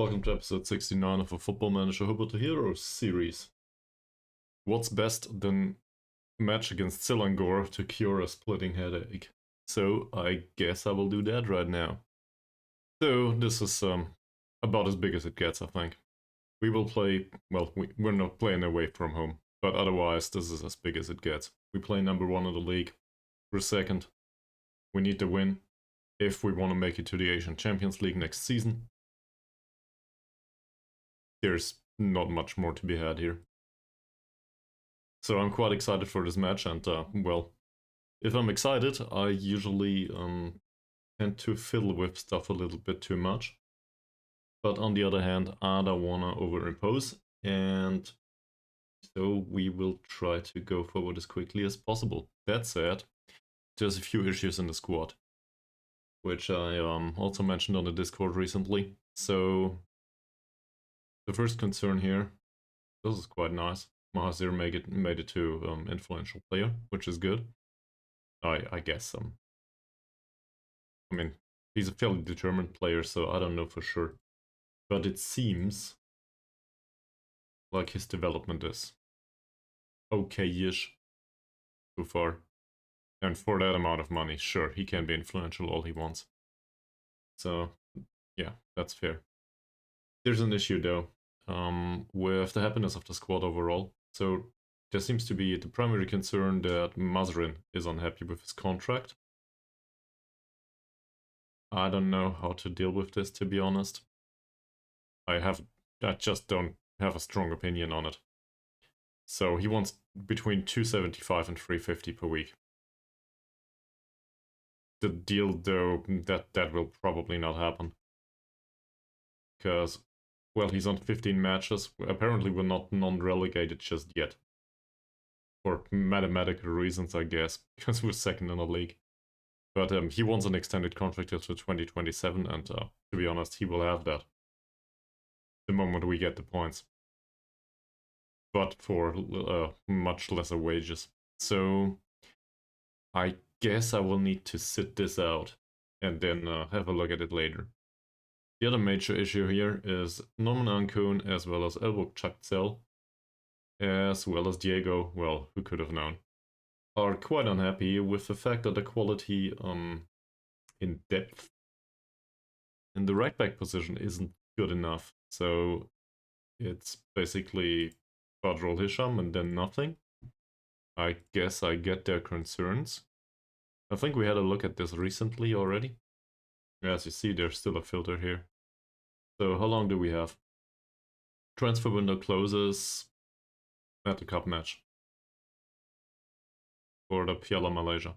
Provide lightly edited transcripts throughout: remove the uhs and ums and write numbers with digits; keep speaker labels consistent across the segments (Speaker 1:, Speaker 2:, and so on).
Speaker 1: Welcome to episode 69 of a Football Manager Hobo To Hero series. What's best than a match against Selangor to cure a splitting headache? So I guess I will do that right now. So this is about as big as it gets, I think. We will play, well, we're not playing away from home, but otherwise this is as big as it gets. We play number 1 in the league. We're second. We need to win if we want to make it to the Asian Champions League next season. There's not much more to be had here. So I'm quite excited for this match, and well, if I'm excited, I usually tend to fiddle with stuff a little bit too much. But on the other hand, I don't want to overimpose, and so we will try to go forward as quickly as possible. That said, there's a few issues in the squad, which I also mentioned on the Discord recently. So the first concern here, this is quite nice. Mahathir made it to influential player, which is good. I guess. I mean, he's a fairly determined player, so I don't know for sure. But it seems like his development is okay-ish so far. And for that amount of money, sure, he can be influential all he wants. So, yeah, that's fair. There's an issue though, with the happiness of the squad overall. So there seems to be the primary concern that Mazrin is unhappy with his contract. I don't know how to deal with this, to be honest. I just don't have a strong opinion on it. So he wants between 275 and 350 per week. The deal though, that will probably not happen. Because, well, he's on 15 matches. Apparently we're not non-relegated just yet. For mathematical reasons, I guess, because we're second in the league. But he wants an extended contract until 2027, and to be honest, he will have that the moment we get the points. But for much lesser wages. So I guess I will need to sit this out and then have a look at it later. The other major issue here is Norman Ancon as well as Elbuk Chakzel, as well as Diego, well, who could have known, are quite unhappy with the fact that the quality in depth in the right back position isn't good enough. So it's basically Badrul Hisham and then nothing. I guess I get their concerns. I think we had a look at this recently already. As you see, there's still a filter here. So how long do we have? Transfer window closes at the cup match for the Piala Malaysia.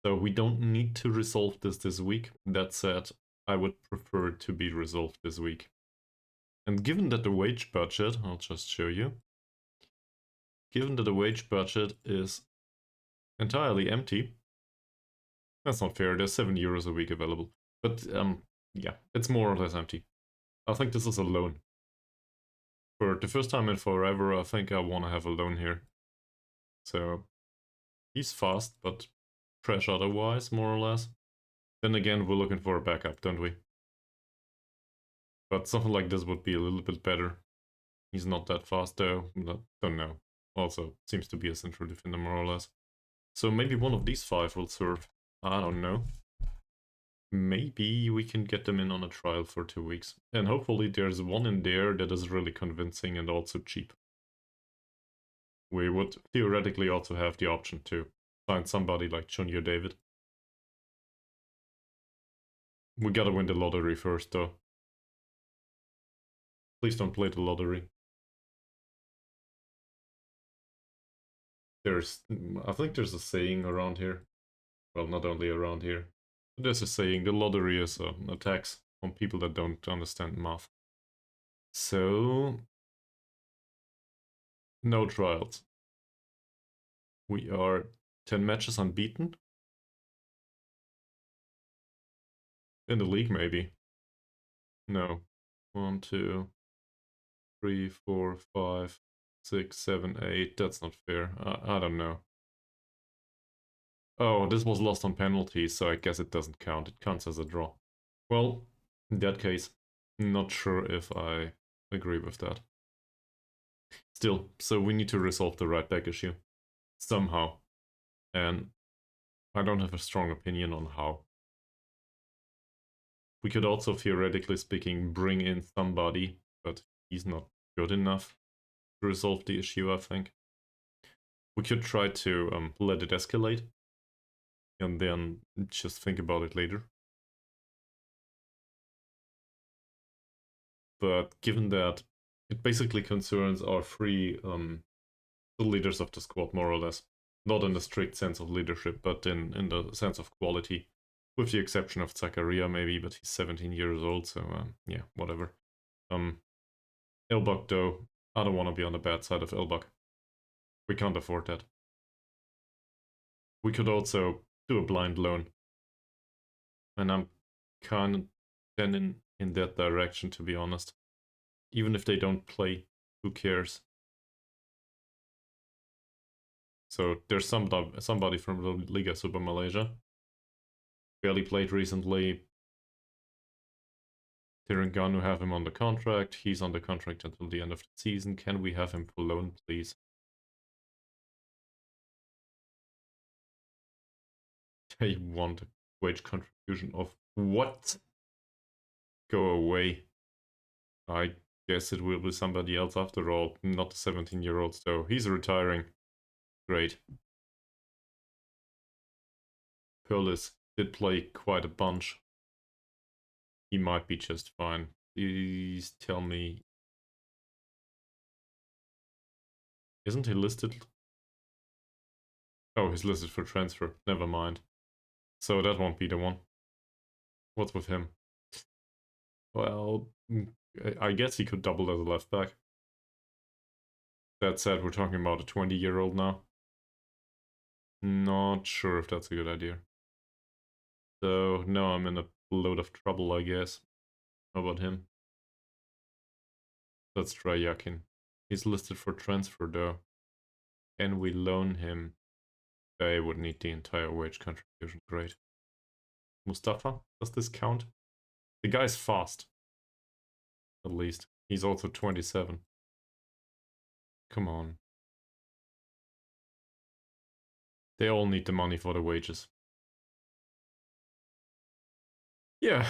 Speaker 1: So we don't need to resolve this week. That said, I would prefer it to be resolved this week. And given that the wage budget, I'll just show you. Given that the wage budget is entirely empty, that's not fair, there's 7 euros a week available. But yeah, it's more or less empty. I think this is a loan. For the first time in forever, I think I want to have a loan here. So he's fast, but trash otherwise, more or less. Then again, we're looking for a backup, don't we? But something like this would be a little bit better. He's not that fast though, don't know. Also, seems to be a central defender more or less. So maybe one of these 5 will serve. I don't know. Maybe we can get them in on a trial for 2 weeks. And hopefully there's one in there that is really convincing and also cheap. We would theoretically also have the option to find somebody like Junior David. We gotta win the lottery first though. Please don't play the lottery. I think there's a saying around here. Well, not only around here. There's a saying, the lottery is a tax on people that don't understand math. So, no trials. We are 10 matches unbeaten. In the league, maybe. No. 1, 2, 3, 4, 5, 6, 7, 8. That's not fair. I don't know. Oh, this was lost on penalties, so I guess it doesn't count. It counts as a draw. Well, in that case, Not sure if I agree with that. Still, so we need to resolve the right back issue somehow. And I don't have a strong opinion on how. We could also, theoretically speaking, bring in somebody, but he's not good enough to resolve the issue, I think. We could try to let it escalate and then just think about it later. But given that it basically concerns our three the leaders of the squad, more or less. Not in the strict sense of leadership, but in the sense of quality. With the exception of Zakaria, maybe, but he's 17 years old, so yeah, whatever. Elbak, though, I don't want to be on the bad side of Elbak. We can't afford that. We could also do a blind loan. And I'm kind of tending in that direction, to be honest. Even if they don't play, who cares? So there's somebody from the Liga Super Malaysia. Barely played recently. Terengganu have him on the contract. He's on the contract until the end of the season. Can we have him for loan, please? They want a wage contribution of what? Go away. I guess it will be somebody else after all, not the 17-year-old, so he's retiring. Great. Perlis did play quite a bunch. He might be just fine. Please tell me. Isn't he listed? Oh, he's listed for transfer. Never mind. So that won't be the one. What's with him? Well, I guess he could double as a left back. That said, we're talking about a 20-year-old now. Not sure if that's a good idea. So, now I'm in a load of trouble, I guess. How about him? Let's try Yakin. He's listed for transfer, though. Can we loan him? They would need the entire wage contribution. Great. Mustafa? Does this count? The guy's fast. At least. He's also 27. Come on. They all need the money for the wages. Yeah,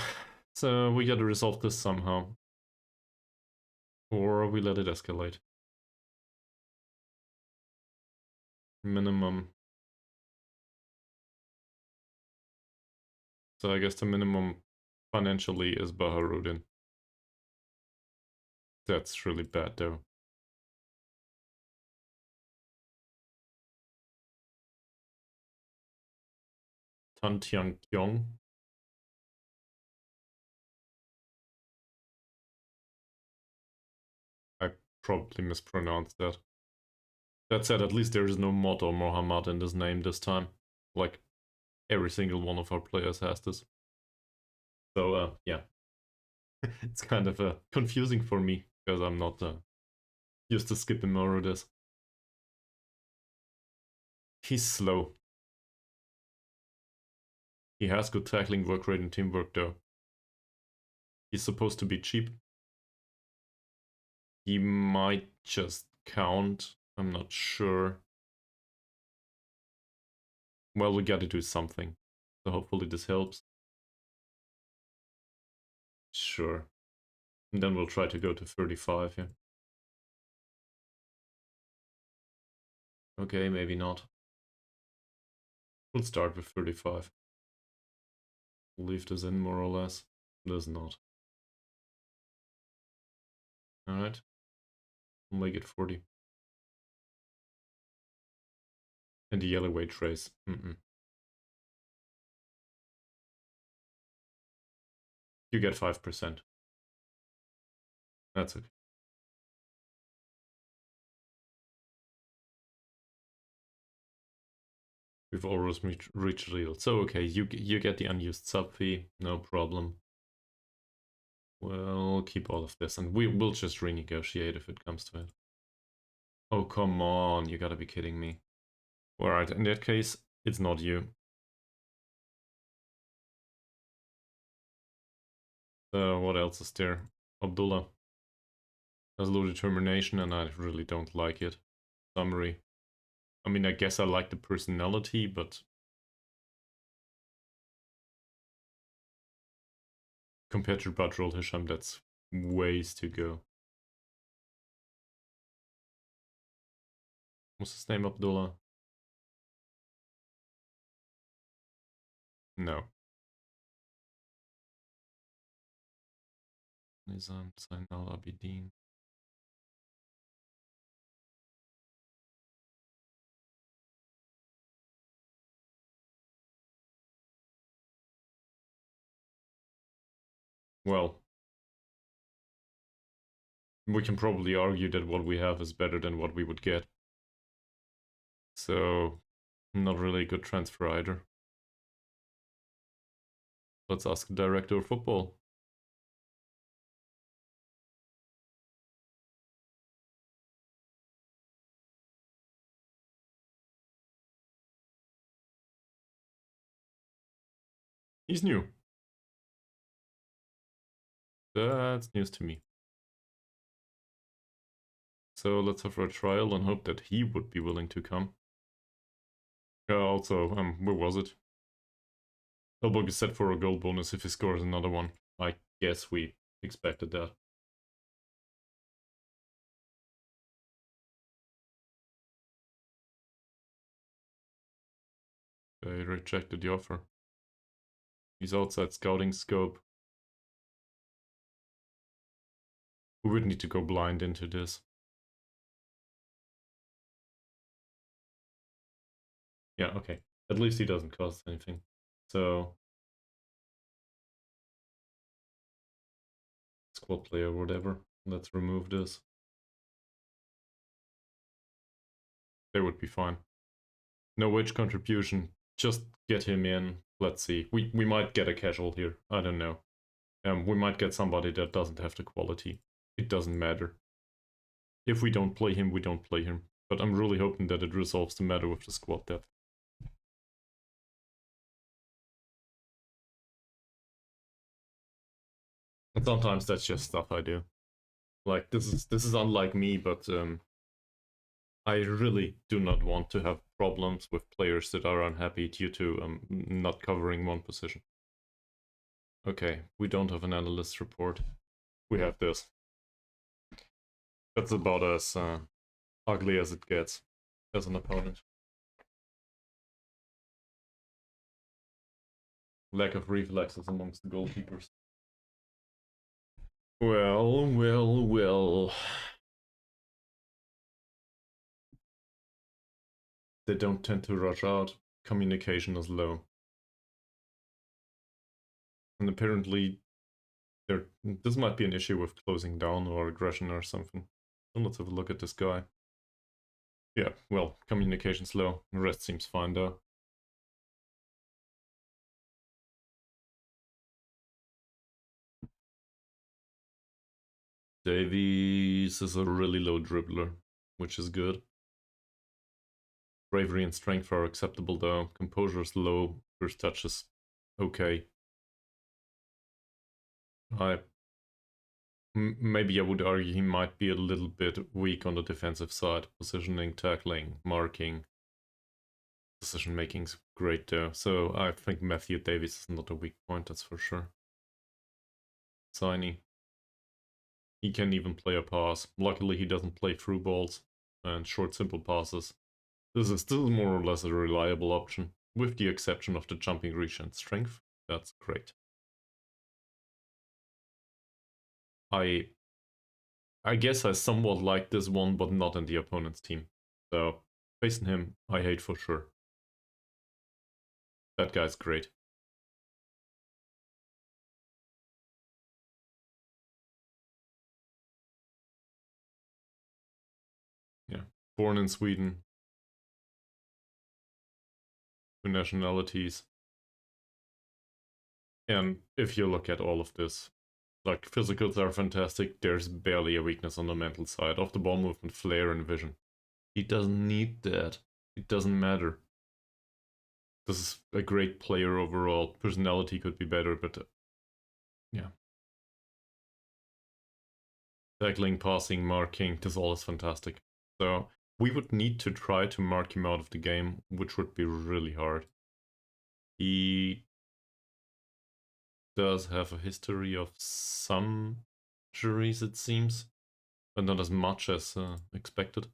Speaker 1: so we gotta resolve this somehow. Or we let it escalate. Minimum. So I guess the minimum financially is Baharudin. That's really bad though. Tan Tian Kyong. I probably mispronounced that. That said, at least there is no Mod or Mohammed in this name this time. Like, every single one of our players has this. So, yeah. It's kind of confusing for me, because I'm not used to skipping more of this. He's slow. He has good tackling, work rate, and teamwork, though. He's supposed to be cheap. He might just count. I'm not sure. Well, we gotta do something. So hopefully this helps. Sure. And then we'll try to go to 35 here. Okay, maybe not. We'll start with 35. Leave this in more or less. This not. Alright. We'll make it 40. And the yellow weight trace. You get 5%. That's okay. We've almost reached real. So okay, you get the unused sub fee, no problem. We'll keep all of this, and we will just renegotiate if it comes to it. Oh, come on, you gotta be kidding me. Alright, in that case, it's not you. So what else is there? Abdullah has low determination and I really don't like it. Summary. I mean, I guess I like the personality, but compared to Badrul Hisham, that's ways to go. What's his name, Abdullah? No. Nizam Zainal Abidin. Well, we can probably argue that what we have is better than what we would get. So, not really a good transfer either. Let's ask the director of football. He's new. That's news to me. So let's have a trial and hope that he would be willing to come. Also, where was it? Elbog is set for a goal bonus if he scores another one. I guess we expected that. They rejected the offer. He's outside scouting scope. We would need to go blind into this. Yeah, okay. At least he doesn't cost anything. So, squad player, whatever. Let's remove this. They would be fine. No wage contribution. Just get him in. Let's see. We might get a casual here. I don't know. We might get somebody that doesn't have the quality. It doesn't matter. If we don't play him, we don't play him. But I'm really hoping that it resolves the matter with the squad depth. And sometimes that's just stuff I do. Like this is unlike me, but I really do not want to have problems with players that are unhappy due to not covering one position. Okay, we don't have an analyst report. We have this. That's about as ugly as it gets as an opponent. Lack of reflexes amongst the goalkeepers. Well. They don't tend to rush out. Communication is low. And apparently, this might be an issue with closing down or aggression or something. So let's have a look at this guy. Yeah, well, communication's low. The rest seems fine though. Davies is a really low dribbler, which is good. Bravery and strength are acceptable though. Composure is low. First touch is okay. Maybe I would argue he might be a little bit weak on the defensive side. Positioning, tackling, marking. Decision making's great though. So I think Matthew Davies is not a weak point, that's for sure. Tiny. He can even play a pass. Luckily he doesn't play through balls and short simple passes. This is still more or less a reliable option, with the exception of the jumping reach and strength. That's great. I guess I somewhat like this one, but not in the opponent's team. So, facing him, I hate for sure. That guy's great. Yeah, born in Sweden. 2 nationalities. And if you look at all of this, like, physicals are fantastic, there's barely a weakness on the mental side. Off the ball movement, flair, and vision. He doesn't need that. It doesn't matter. This is a great player overall. Personality could be better, but yeah. Tackling, passing, marking, this all is fantastic. So we would need to try to mark him out of the game, which would be really hard. He does have a history of some injuries, it seems, but not as much as expected.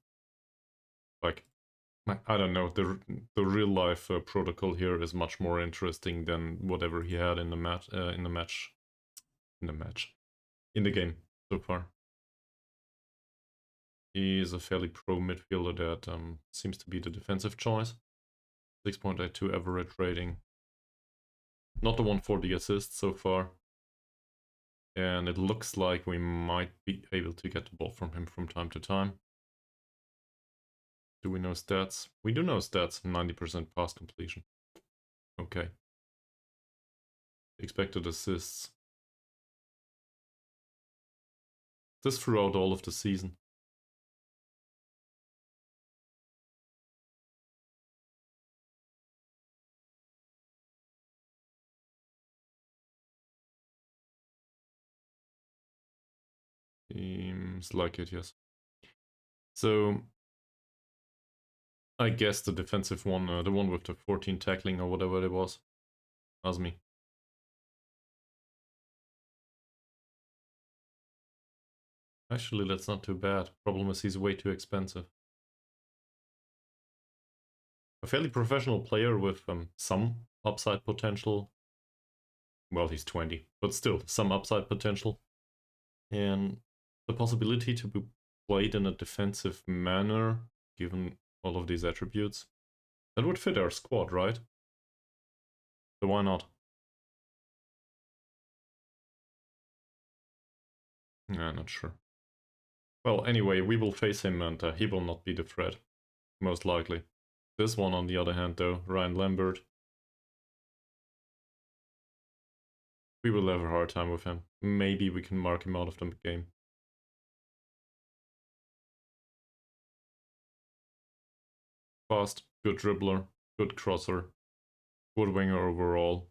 Speaker 1: Like, I don't know, the real life protocol here is much more interesting than whatever he had in the game so far. He is a fairly pro midfielder that seems to be the defensive choice. 6.82 average rating. Not the one for the assists so far. And it looks like we might be able to get the ball from him from time to time. Do we know stats? We do know stats. 90% pass completion. Okay. Expected assists. This throughout all of the season. Seems like it, yes. So, I guess the defensive one, the one with the 14 tackling or whatever it was. Azmi. Actually, that's not too bad. Problem is he's way too expensive. A fairly professional player with some upside potential. Well, he's 20, but still, some upside potential. And the possibility to be played in a defensive manner, given all of these attributes, that would fit our squad, right? So why not? Yeah, not sure. Well, anyway, we will face him and he will not be the threat, most likely. This one, on the other hand, though, Ryan Lambert, we will have a hard time with him. Maybe we can mark him out of the game. Fast, good dribbler, good crosser, good winger overall.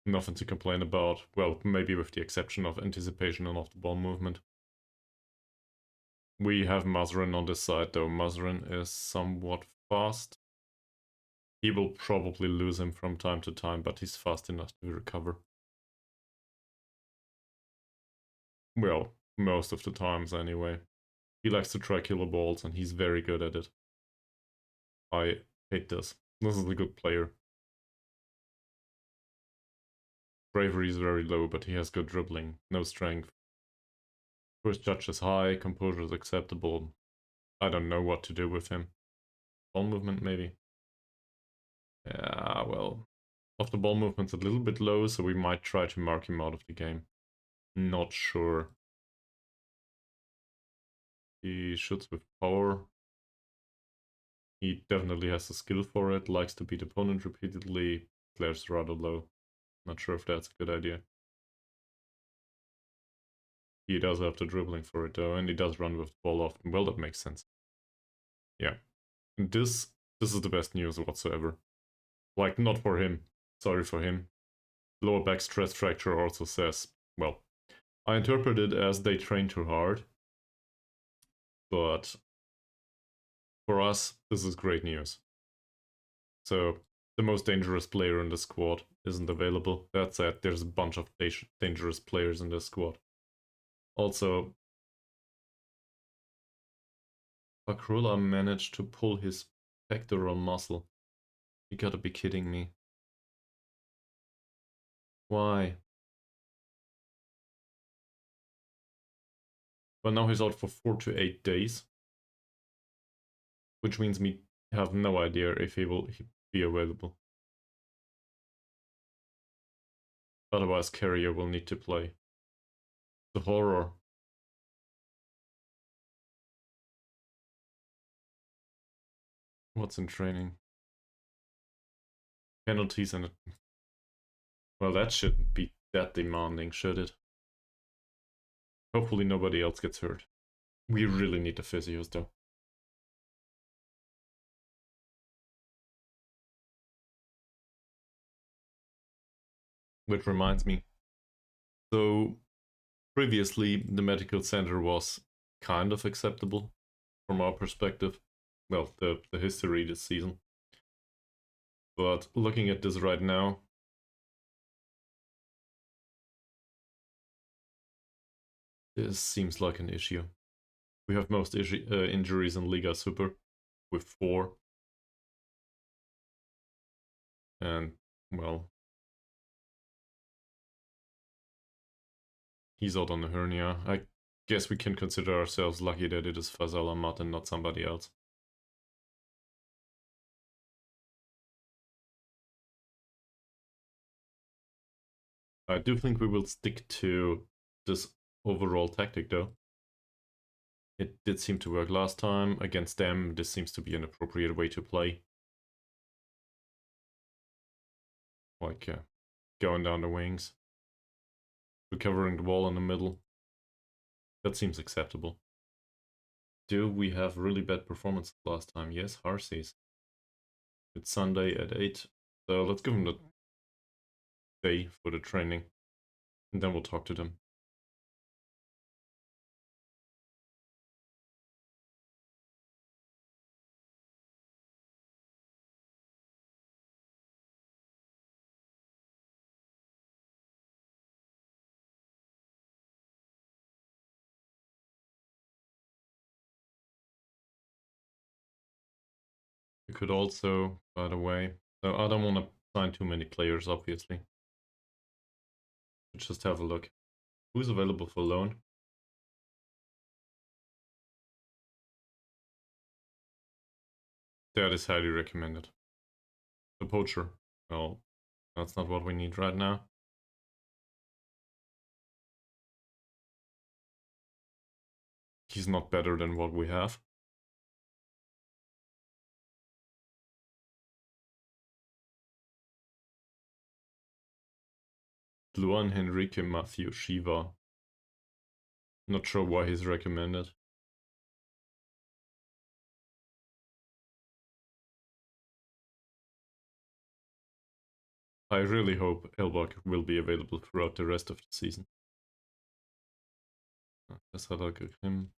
Speaker 1: Nothing to complain about. Well, maybe with the exception of anticipation and off-the-ball movement. We have Mazrin on this side, though. Mazrin is somewhat fast. He will probably lose him from time to time, but he's fast enough to recover. Well, most of the times anyway. He likes to try killer balls, and he's very good at it. I hate this. This is a good player. Bravery is very low, but he has good dribbling. No strength. First judge is high, composure is acceptable. I don't know what to do with him. Ball movement, maybe? Yeah, well, off the ball movement's a little bit low, so we might try to mark him out of the game. Not sure. He shoots with power. He definitely has the skill for it, likes to beat opponent repeatedly, glares rather low. Not sure if that's a good idea. He does have the dribbling for it though, and he does run with the ball often. Well, that makes sense. Yeah. And this is the best news whatsoever. Like, not for him. Sorry for him. Lower back stress fracture also says, well, I interpret it as they train too hard. But for us, this is great news. So, the most dangerous player in the squad isn't available. That said, there's a bunch of dangerous players in this squad. Also, Bakrula managed to pull his pectoral muscle. You gotta be kidding me. Why? Well, now he's out for 4 to 8 days. Which means we have no idea if he will be available. Otherwise, Carrier will need to play. The horror. What's in training? Penalties and... Well, that shouldn't be that demanding, should it? Hopefully nobody else gets hurt. We really need the physios, though. Which reminds me. So, Previously, the medical center was kind of acceptable from our perspective. Well, the history this season. But looking at this right now, this seems like an issue. We have most injuries in Liga Super with 4. And, well, he's out on the hernia. I guess we can consider ourselves lucky that it is Fazal Ahmad and not somebody else. I do think we will stick to this overall tactic though. It did seem to work last time. Against them, this seems to be an appropriate way to play. Like going down the wings. Recovering the ball in the middle. That seems acceptable. Do we have really bad performance last time? Yes, Harsies. It's Sunday at 8. So let's give them the day for the training. And then we'll talk to them. You could also, by the way, so I don't want to sign too many players, obviously. Just have a look. Who's available for loan? That is highly recommended. The poacher. Well, that's not what we need right now. He's not better than what we have. Luan Henrique Matthew Shiva. Not sure why he's recommended. I really hope Elbach will be available throughout the rest of the season. Let's have a look at him.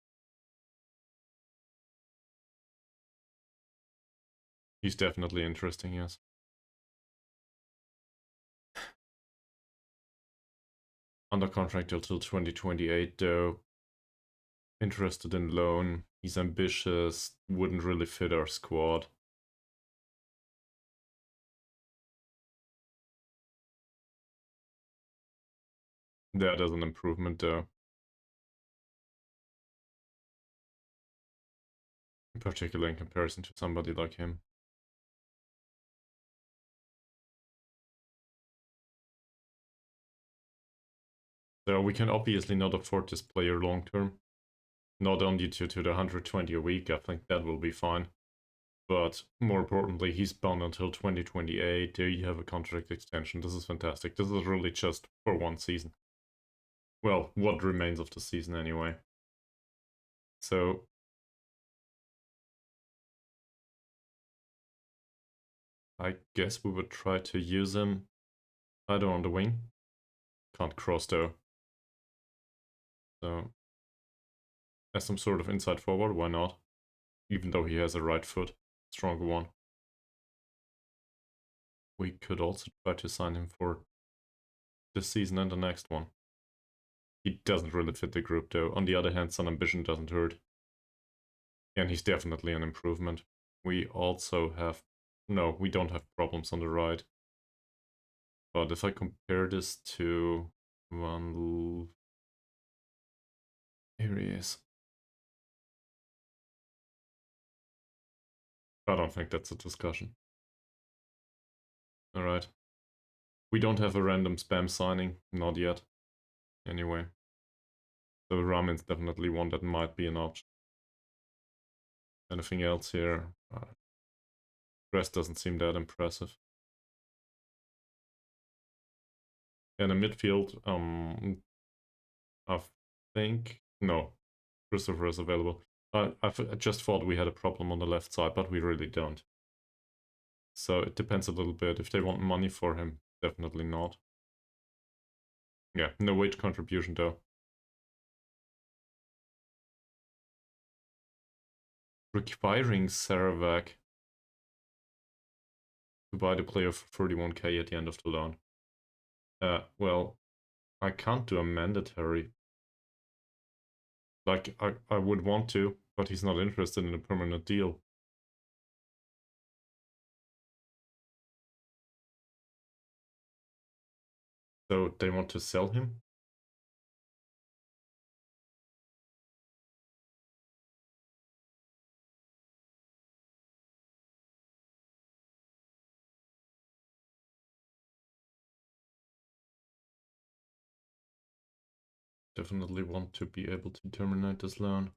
Speaker 1: He's definitely interesting, yes. Under contract until 2028 though. Interested in loan. He's ambitious. Wouldn't really fit our squad. That is an improvement though. In particular in comparison to somebody like him. So we can obviously not afford this player long term. Not only due to the 120 a week, I think that will be fine. But more importantly, he's bound until 2028. There you have a contract extension. This is fantastic. This is really just for one season. Well, what remains of the season anyway. So I guess we would try to use him either on the wing. Can't cross though. So as some sort of inside forward, why not? Even though he has a right foot, stronger one. We could also try to sign him for this season and the next one. He doesn't really fit the group though. On the other hand, some ambition doesn't hurt. And he's definitely an improvement. We also have... No, we don't have problems on the right. But if I compare this to one... Here he is. I don't think that's a discussion. Alright. We don't have a random spam signing, not yet. Anyway. So Ramin's definitely one that might be an option. Anything else here? Rest doesn't seem that impressive. In the midfield, I think... No. Christopher is available. I just thought we had a problem on the left side, but we really don't. So it depends a little bit. If they want money for him, definitely not. Yeah, no wage contribution though. requiring Sarawak to buy the player for 31k at the end of the loan. Well, I can't do a mandatory. Like, I would want to, but he's not interested in a permanent deal. So they want to sell him? Definitely want to be able to terminate this loan.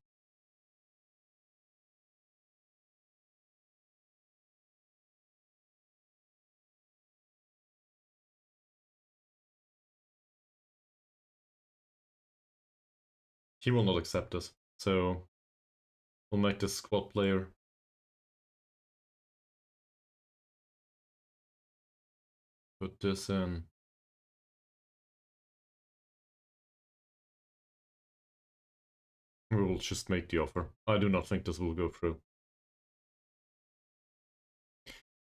Speaker 1: He will not accept this, so we'll make this squad player. Put this in. We will just make the offer. I do not think this will go through.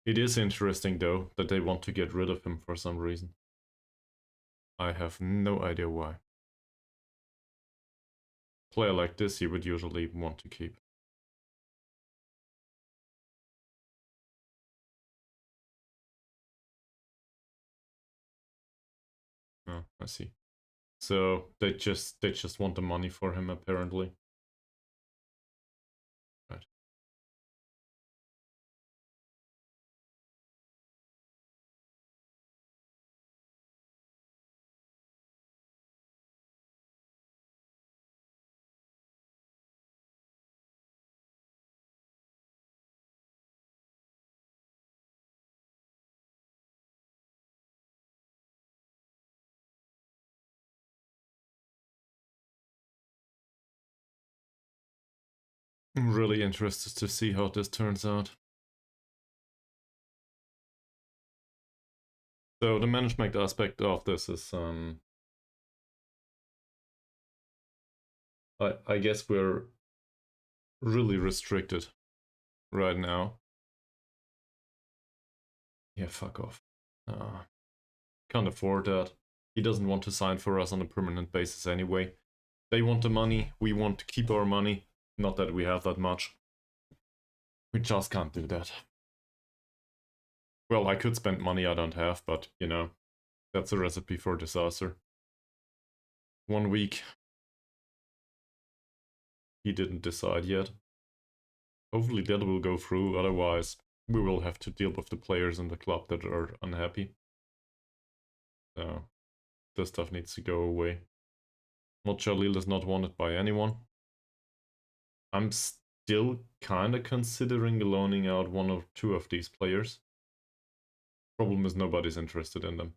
Speaker 1: It is interesting though that they want to get rid of him for some reason. I have no idea why. Player like this you would usually want to keep. Oh, I see. So they just want the money for him apparently. Right. I'm really interested to see how this turns out. So the management aspect of this is I guess we're really restricted right now. Yeah, fuck off. Can't afford that. He doesn't want to sign for us on a permanent basis anyway. They want the money, we want to keep our money. Not that we have that much. We just can't do that. Well, I could spend money I don't have, but, you know, that's a recipe for disaster. 1 week. He didn't decide yet. Hopefully that will go through, otherwise we will have to deal with the players in the club that are unhappy. So, this stuff needs to go away. Not Jalil is not wanted by anyone. I'm still kinda considering loaning out 1 or 2 of these players. Problem is nobody's interested in them.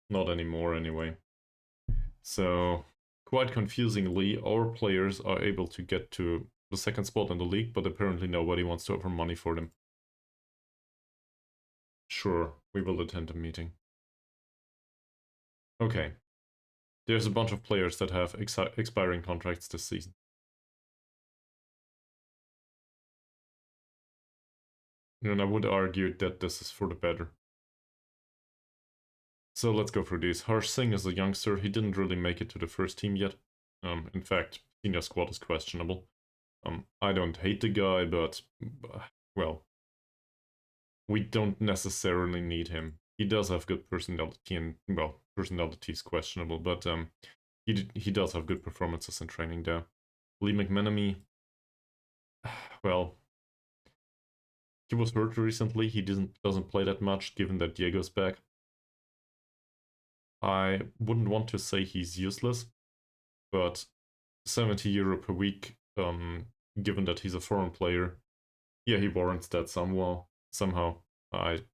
Speaker 1: Not anymore anyway. So, quite confusingly, our players are able to get to the second spot in the league, but apparently nobody wants to offer money for them. Sure, we will attend a meeting. Okay. There's a bunch of players that have expiring contracts this season. And I would argue that this is for the better. So let's go through these. Harsh Singh is a youngster. He didn't really make it to the first team yet. In fact, senior squad is questionable. I don't hate the guy, but, well, we don't necessarily need him. He does have good personality, and, well, personality is questionable, but he does have good performances in training there. Lee McManamy, well, he was hurt recently. He doesn't play that much, given that Diego's back. I wouldn't want to say he's useless, but 70 euro per week, given that he's a foreign player, yeah, he warrants that somehow. I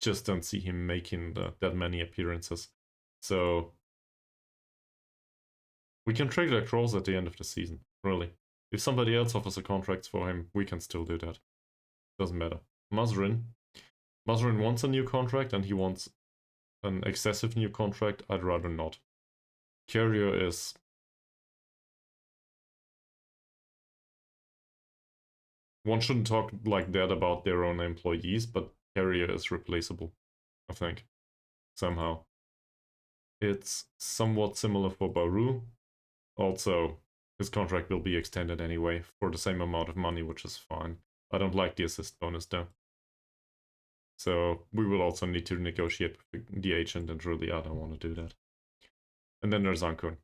Speaker 1: just don't see him making that many appearances. So we can trade across at the end of the season, really. If somebody else offers a contract for him, we can still do that. Doesn't matter. Mazrin wants a new contract, and he wants an excessive new contract. I'd rather not. Carrier is one shouldn't talk like that about their own employees, but Carrier is replaceable, I think, somehow. It's somewhat similar for Baru. Also, his contract will be extended anyway for the same amount of money, which is fine. I don't like the assist bonus though. So we will also need to negotiate with the agent, and really I don't want to do that. And then there's Ankun.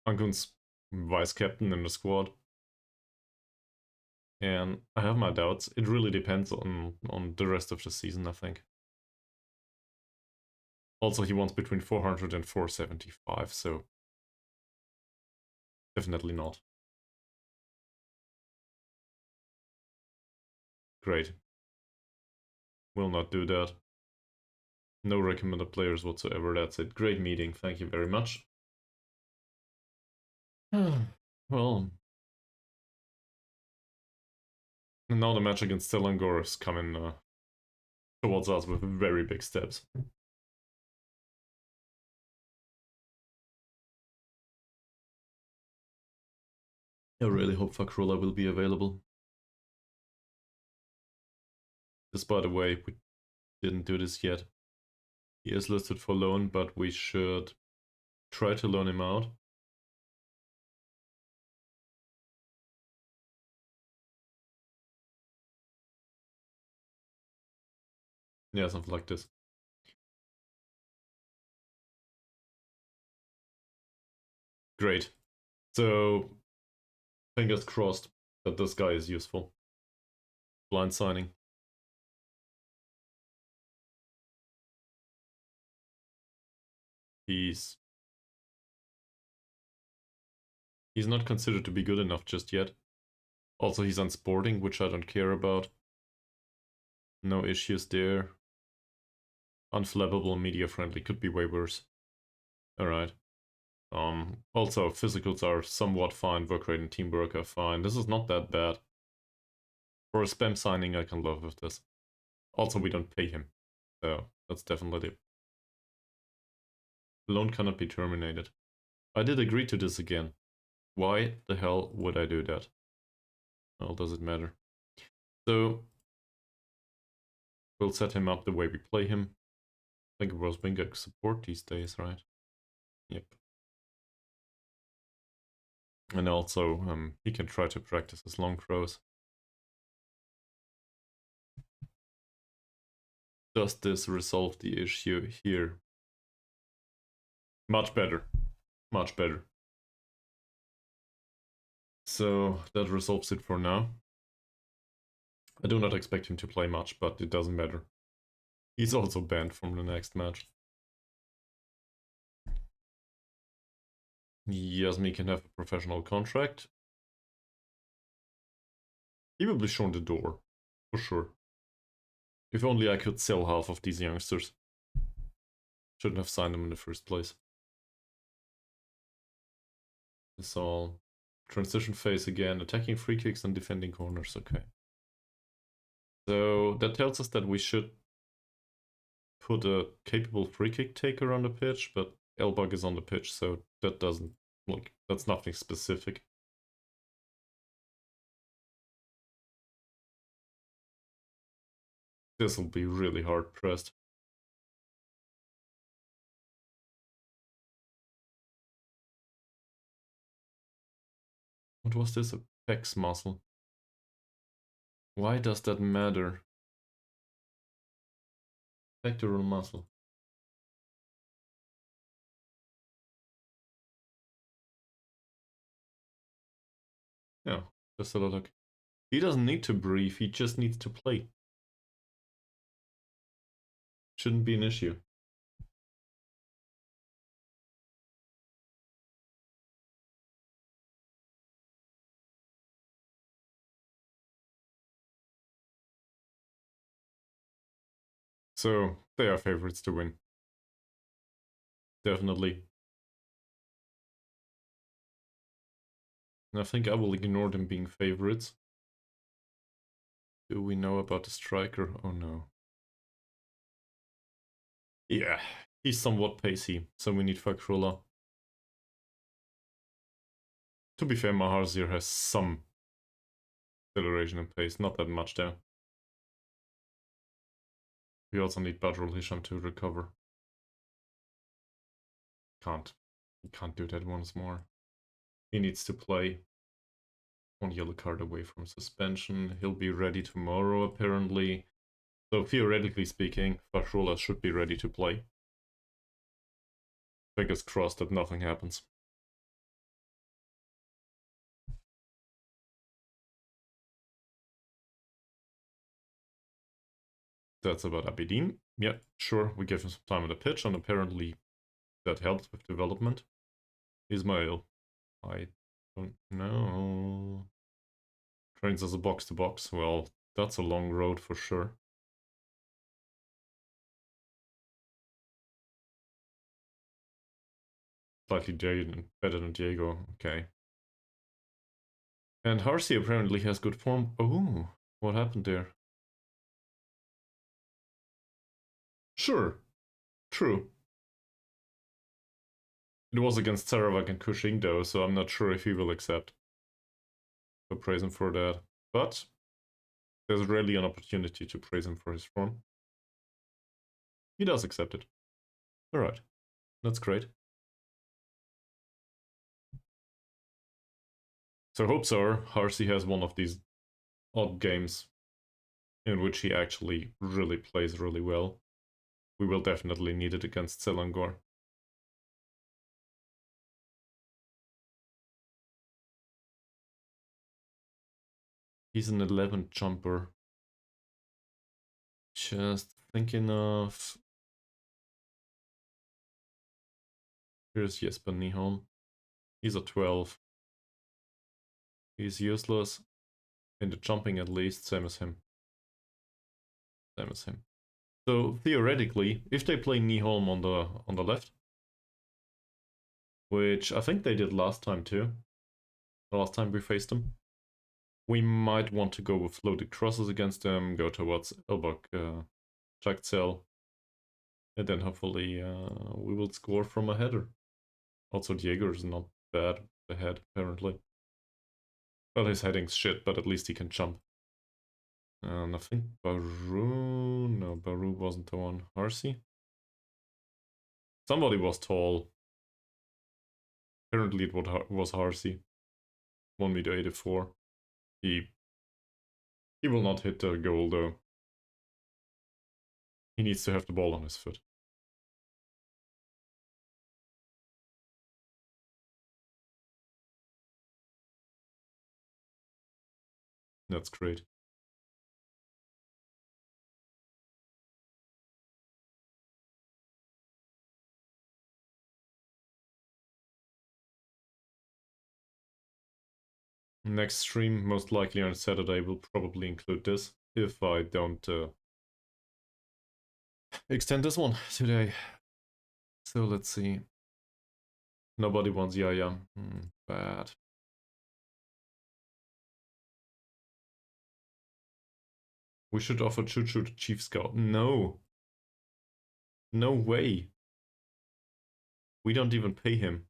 Speaker 1: Ankun's vice captain in the squad. And I have my doubts. It really depends on the rest of the season, I think. Also, he wants between 400 and 475, so definitely not. Great. Will not do that. No recommended players whatsoever. That's it. Great meeting. Thank you very much. Well, now the match against Selangor is coming towards us with very big steps. I really hope Fakrula will be available. This, by the way, we didn't do this yet. He is listed for loan, but we should try to loan him out. Yeah, something like this. Great. So, fingers crossed that this guy is useful. Blind signing. He's not considered to be good enough just yet. Also, he's unsporting, which I don't care about. No issues there. Unflappable, media friendly, could be way worse. Alright. Also, physicals are somewhat fine, work rate and teamwork are fine. This is not that bad. For a spam signing, I can live with this. Also, we don't pay him, so that's definitely... Loan cannot be terminated. I did agree to this again. Why the hell would I do that? Well, does it matter? So, we'll set him up the way we play him. I think it was winger support these days, right? Yep. And also, he can try to practice his long throws. Does this resolve the issue here? Much better. Much better. So that resolves it for now. I do not expect him to play much, but it doesn't matter. He's also banned from the next match. Yasmi can have a professional contract. He will be shown the door, for sure. If only I could sell half of these youngsters. Shouldn't have signed them in the first place. It's all transition phase again, attacking free kicks and defending corners, okay. So that tells us that we should put a capable free kick taker on the pitch, but Elbug is on the pitch, so that doesn't, like, that's nothing specific. This will be really hard pressed. What was this? A pecs muscle. Why does that matter? Pectoral muscle. Yeah, just a look. He doesn't need to breathe, he just needs to play. Shouldn't be an issue. So, they are favorites to win. Definitely. And I think I will ignore them being favorites. Do we know about the striker? Oh no. Yeah, he's somewhat pacey, so we need Fakrula. To be fair, Mahathir has some acceleration and pace, not that much though. We also need Badrul Hisham to recover. He can't do that once more. He needs to play. 1 yellow card away from suspension. He'll be ready tomorrow, apparently. So theoretically speaking, Fashrola should be ready to play. Fingers crossed that nothing happens. That's about Abedin. Yeah, sure, we gave him some time on the pitch, and apparently that helped with development. Ismail, I don't know. Trains as a box-to-box. Well, that's a long road for sure. Slightly better than Diego. Okay. And Harsey apparently has good form. Oh, what happened there? Sure. True. It was against Sarawak and Kuching though, so I'm not sure if he will accept. So praise him for that. But there's rarely an opportunity to praise him for his form. He does accept it. Alright. That's great. So hopes are Harsey has one of these odd games in which he actually really plays really well. We will definitely need it against Selangor. He's an 11 jumper. Just thinking of... Here's Jesper Nyholm. He's a 12. He's useless. In the jumping at least, same as him. Same as him. So theoretically, if they play Nyholm on the left, which I think they did last time too, the last time we faced them, we might want to go with floated crosses against them, go towards Elbok, checked cell, and then hopefully we will score from a header. Also, Diego is not bad ahead, apparently. Well, his heading's shit, but at least he can jump. And I think Baru... No, Baru wasn't the one. Harsey? Somebody was tall. Apparently it was Harsey. 1m84. He will not hit the goal, though. He needs to have the ball on his foot. That's great. Next stream, most likely on Saturday, will probably include this, if I don't extend this one today. So let's see. Nobody wants Yaya. Bad. We should offer Choo Choo to Chief Scout. No. No way. We don't even pay him.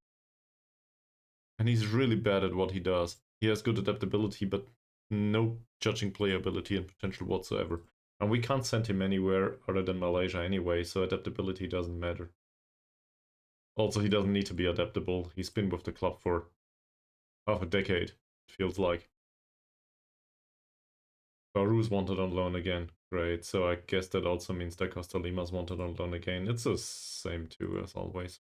Speaker 1: And he's really bad at what he does. He has good adaptability, but no judging playability and potential whatsoever. And we can't send him anywhere other than Malaysia anyway, so adaptability doesn't matter. Also, he doesn't need to be adaptable. He's been with the club for half a decade, it feels like. Baru's wanted on loan again. Great, so I guess that also means that Costa Lima's wanted on loan again. It's the same too, as always.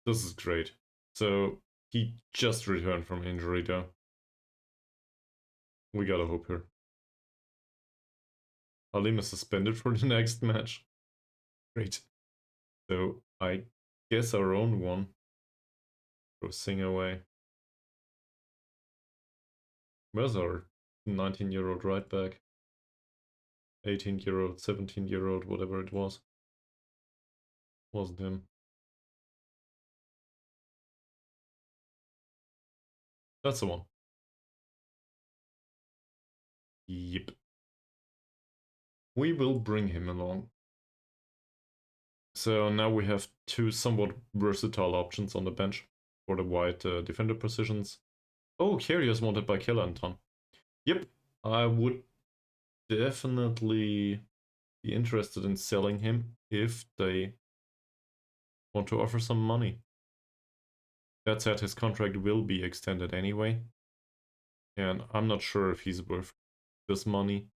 Speaker 1: This is great. So, he just returned from injury though. We gotta hope here. Halim is suspended for the next match. Great. So, I guess our own one. Throw Singh away. Where's our 19-year-old right back? 18-year-old, 17-year-old, whatever it was. Wasn't him. That's the one. Yep. We will bring him along. So now we have two somewhat versatile options on the bench for the wide defender positions. Oh, Kyrgios wanted by Killer Anton. Yep, I would definitely be interested in selling him if they want to offer some money. That said, his contract will be extended anyway, and I'm not sure if he's worth this money.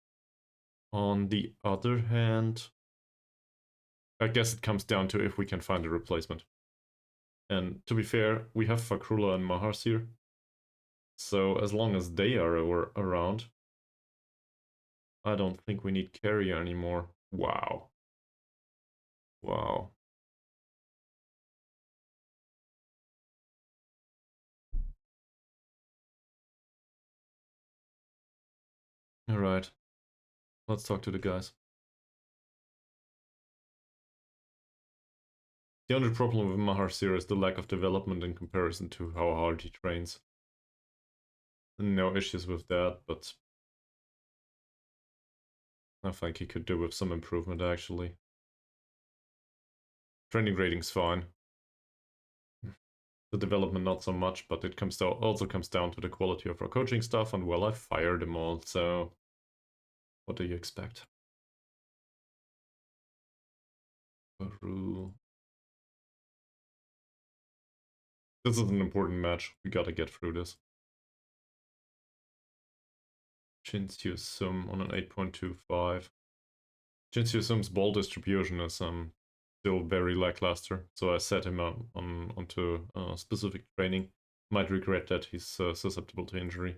Speaker 1: On the other hand, I guess it comes down to if we can find a replacement. And to be fair, we have Fakrula and Mahathir, so as long as they are around, I don't think we need carrier anymore. Wow. Wow. Alright. Let's talk to the guys. The only problem with Mahathir is the lack of development in comparison to how hard he trains. No issues with that, but I think he could do with some improvement actually. Training rating's fine. The development not so much, but it also comes down to the quality of our coaching stuff, and well, I fired them all, so what do you expect? Peru. This is an important match. We gotta get through this. Chin Siu Sum on an 8.25. Chin Siu Sum's ball distribution is still very lackluster, so I set him up onto specific training. Might regret that he's susceptible to injury.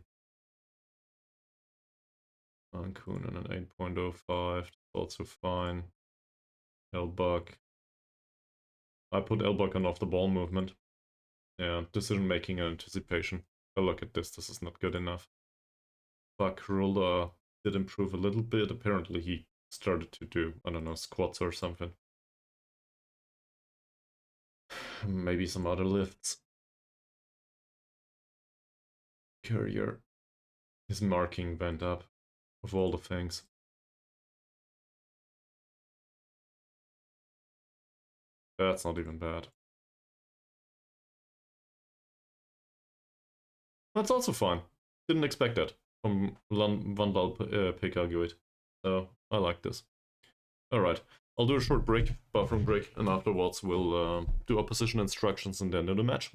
Speaker 1: Kun on an 8.05, also fine. Elbuck. I put Elbuck on off the ball movement. Yeah, decision making and anticipation. Oh, look at this, this is not good enough. Bakrula did improve a little bit. Apparently he started to do, I don't know, squats or something. Maybe some other lifts. Courier. His marking went up, of all the things. That's not even bad. That's also fine. Didn't expect that from Vandal Pekaguit. So I like this. Alright, I'll do a short break, bathroom break, and afterwards we'll do opposition instructions and then do the match.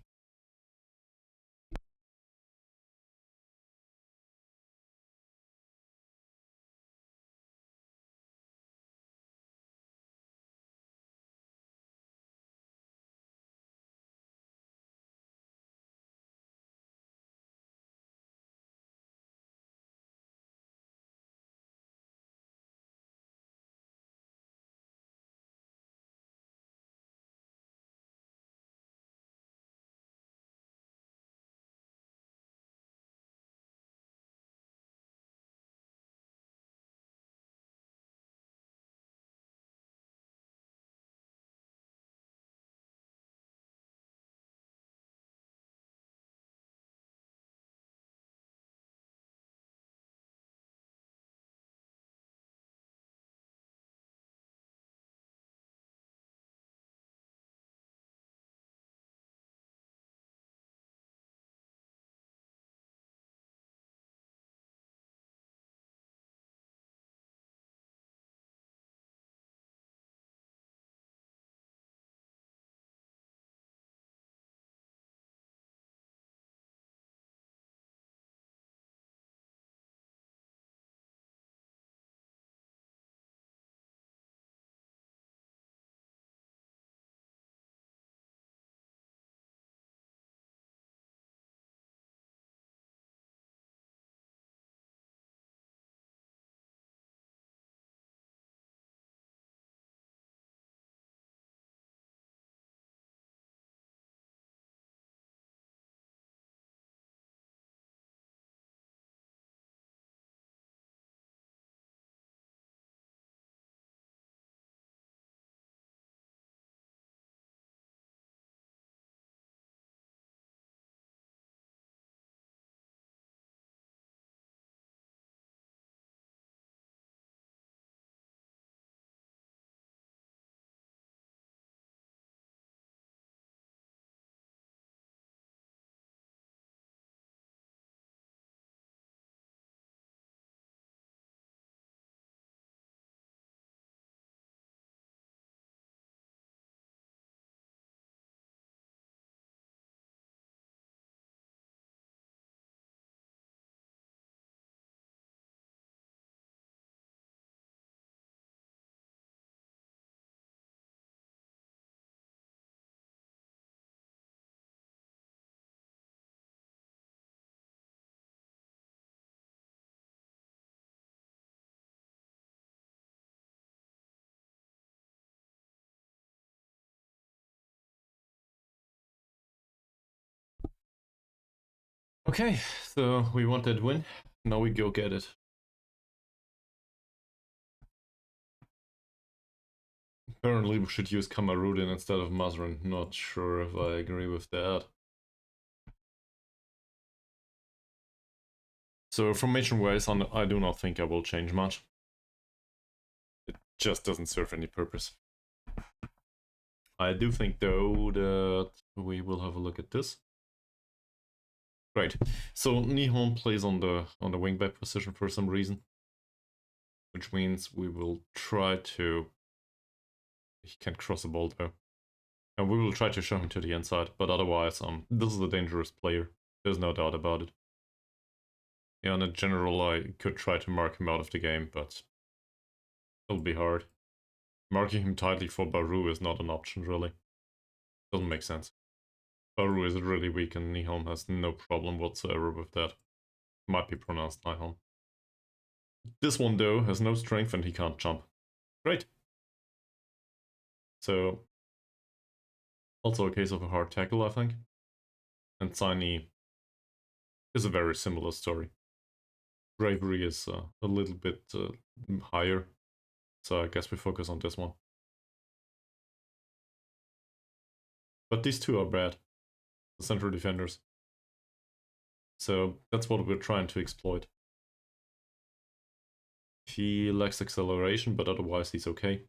Speaker 1: Okay, so we want that win. Now we go get it. Apparently we should use Kamarudin instead of Mazrin. Not sure if I agree with that. So formation-wise, I do not think I will change much. It just doesn't serve any purpose. I do think, though, that we will have a look at this. Right. So Nihon plays on the wingback position for some reason, which means we will try to. He can't cross the ball though, and we will try to show him to the inside. But otherwise, this is a dangerous player. There's no doubt about it. Yeah, in general, I could try to mark him out of the game, but it'll be hard. Marking him tightly for Baru is not an option, really. Doesn't make sense. Baru is really weak and Nihon has no problem whatsoever with that. Might be pronounced Nihon. This one, though, has no strength and he can't jump. Great. So, also a case of a hard tackle, I think. And Tiny is a very similar story. Bravery is a little bit higher, so I guess we focus on this one. But these two are bad, the central defenders. So that's what we're trying to exploit. He lacks acceleration, but otherwise he's okay.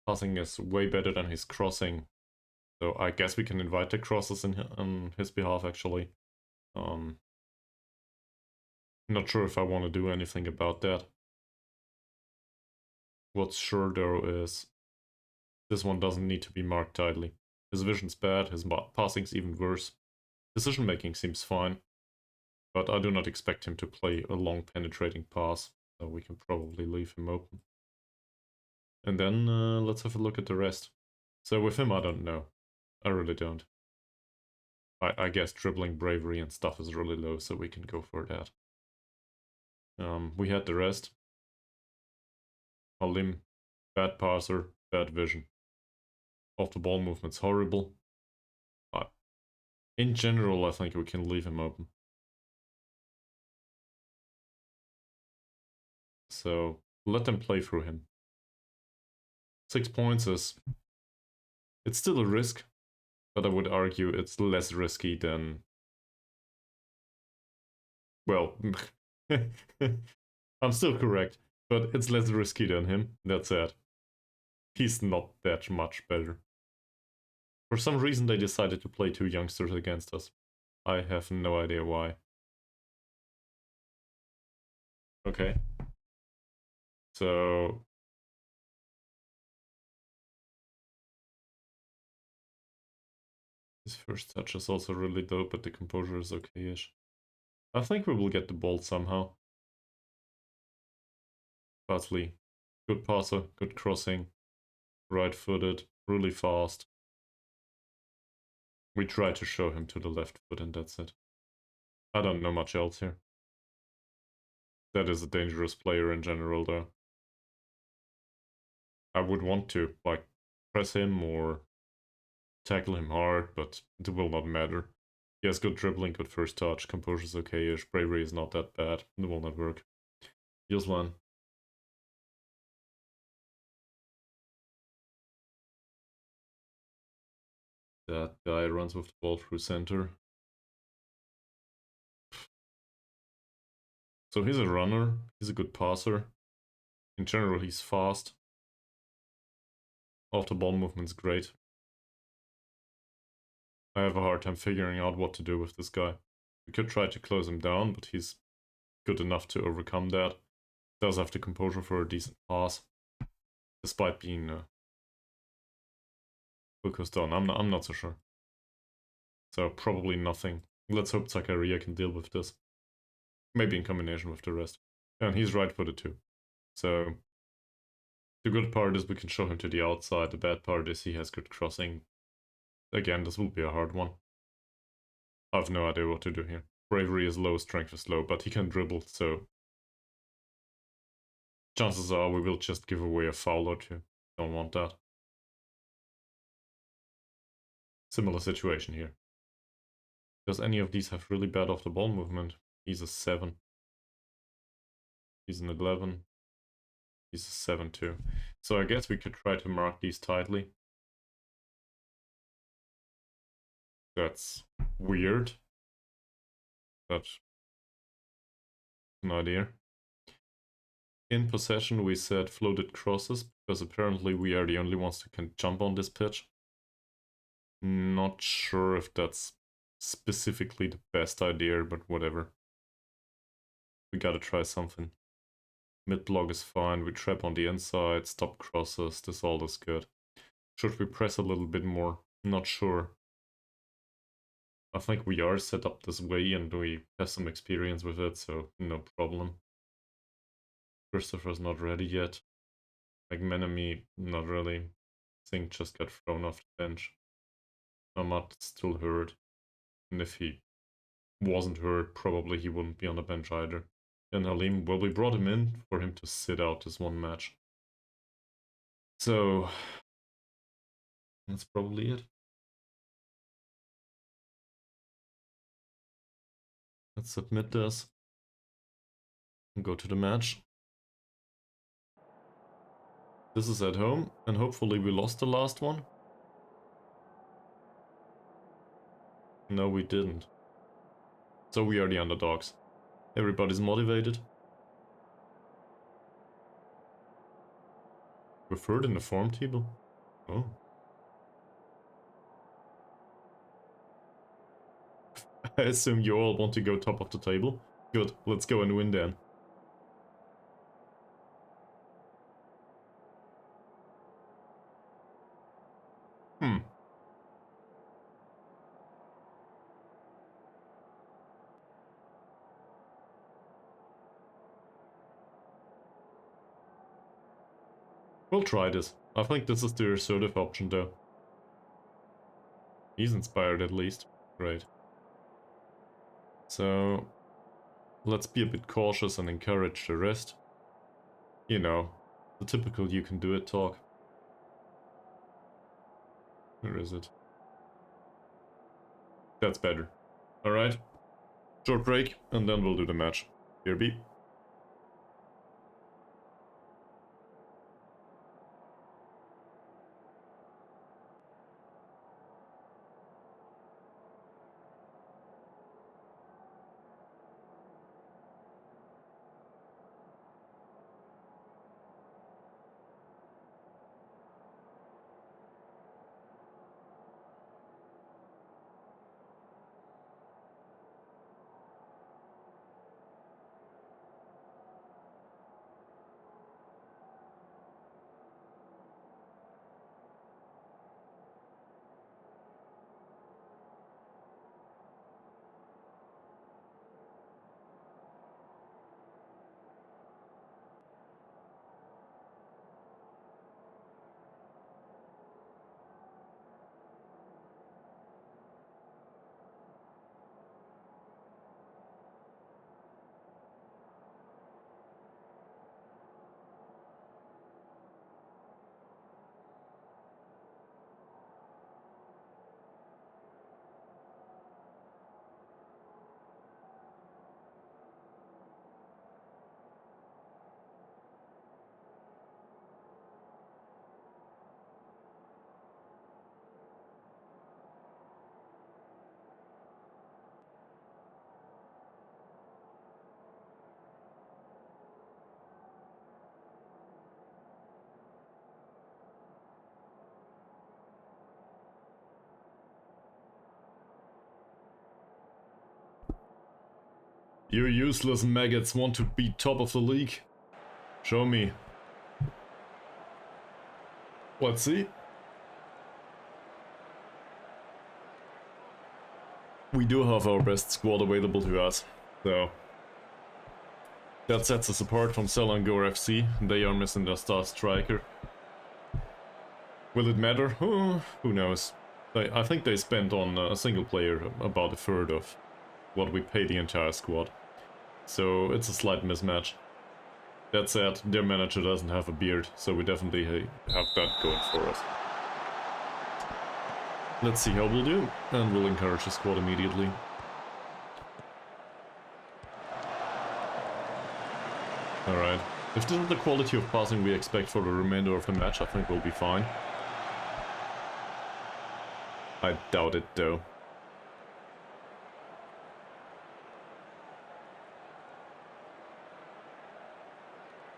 Speaker 1: Passing is way better than his crossing, so I guess we can invite the crosses on his behalf, actually. Not sure if I want to do anything about that. What's sure, though, is this one doesn't need to be marked tightly. His vision's bad, his passing's even worse. Decision making seems fine, but I do not expect him to play a long penetrating pass, so we can probably leave him open. And then let's have a look at the rest. So with him, I don't know. I really don't. I guess dribbling, bravery and stuff is really low, so we can go for that. We had the rest. Halim, bad passer, bad vision. Off the ball movement's horrible. In general, I think we can leave him open. So let them play through him. 6 points is... It's still a risk, but I would argue it's less risky than... Well, I'm still correct, but it's less risky than him, that's it. He's not that much better. For some reason they decided to play 2 youngsters against us. I have no idea why. Okay. So... His first touch is also really dope, but the composure is okay-ish. I think we will get the ball somehow. Batley, good passer, good crossing, right-footed, really fast. We try to show him to the left foot and that's it. I don't know much else here. That is a dangerous player in general, though. I would want to, like, press him or tackle him hard, but it will not matter. He has good dribbling, good first touch, composure's okay-ish, bravery is not that bad, it will not work. Yuslan. That guy runs with the ball through center. So he's a runner, he's a good passer. In general, he's fast. Off the ball movement's great. I have a hard time figuring out what to do with this guy. We could try to close him down, but he's good enough to overcome that. Does have the composure for a decent pass, despite being focused on. I'm not so sure. So probably nothing. Let's hope Zakaria can deal with this. Maybe in combination with the rest. And he's right-footed too. So the good part is we can show him to the outside. The bad part is he has good crossing. Again, this will be a hard one. I have no idea what to do here. Bravery is low, strength is low, but he can dribble, so chances are we will just give away a foul or two. Don't want that. Similar situation here. Does any of these have really bad off the ball movement? He's a 7. He's an 11. He's a 7 too. So I guess we could try to mark these tightly. That's weird. That's an idea. In possession we said floated crosses, because apparently we are the only ones who can jump on this pitch. Not sure if that's specifically the best idea, but whatever. We gotta try something. Mid block is fine, we trap on the inside, stop crosses, this all is good. Should we press a little bit more? Not sure. I think we are set up this way and we have some experience with it, so no problem. Christopher's not ready yet. McManamy, not really. Singh just got thrown off the bench. Ahmad still hurt. And if he wasn't hurt, probably he wouldn't be on the bench either. And Halim, well, we brought him in for him to sit out this one match. So, that's probably it. Let's submit this and go to the match. This is at home, and hopefully we lost the last one. No, we didn't. So we are the underdogs. Everybody's motivated. We're third in the form table. Oh. I assume you all want to go top of the table. Good, let's go and win then. We'll try this. I think this is the assertive option though. He's inspired at least. Great. So, let's be a bit cautious and encourage the rest. You know, the typical you can do it talk. Where is it? That's better. Alright. Short break, and then we'll do the match. Here be. You useless maggots want to be top of the league? Show me. Let's see. We do have our best squad available to us, so that sets us apart from Selangor FC. They are missing their star striker. Will it matter? Who knows. I think they spent on a single player about a third of what we pay the entire squad. So it's a slight mismatch. That said, their manager doesn't have a beard, so we definitely have that going for us. Let's see how we'll do, and we'll encourage the squad immediately. Alright. If this is the quality of passing we expect for the remainder of the match, I think we'll be fine. I doubt it though.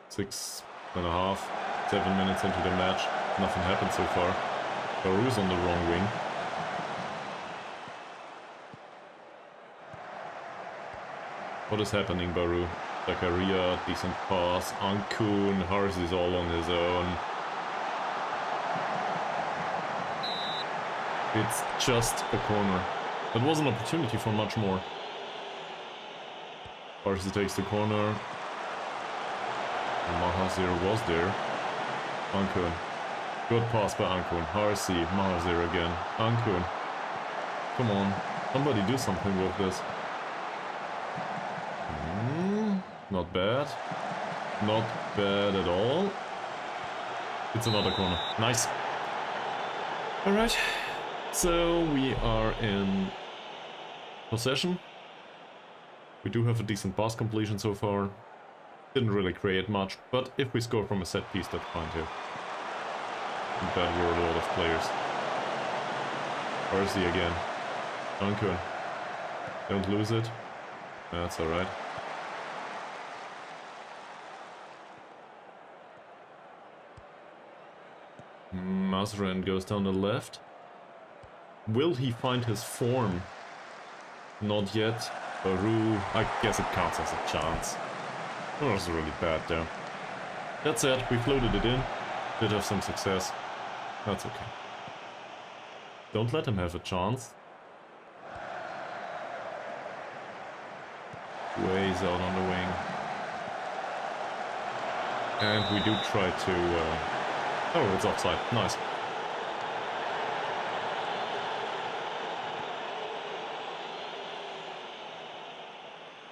Speaker 1: Six and a half, 7 minutes into the match. Nothing happened so far. Baru's on the wrong wing. What is happening, Baru? Zakaria, decent pass. Ankun, Hars is all on his own. It's just a corner. That was an opportunity for much more. Hars takes the corner. Mahathir was there. Ankun. Good pass by Ankun. Harsi, Mahathir again. Ankun. Come on. Somebody do something with this. Not bad. Not bad at all. It's another corner. Nice. Alright. So we are in possession. We do have a decent pass completion so far. Didn't really create much, but if we score from a set piece, that's fine too. That were a lot of players. Arsi again. Ankun. Don't lose it. That's alright. Mazran goes down the left. Will he find his form? Not yet. Baru, I guess it counts as a chance. That was really bad though. That said, we floated it in. Did have some success. That's okay. Don't let him have a chance. Ways out on the wing. And we do try to... Oh, it's offside. Nice.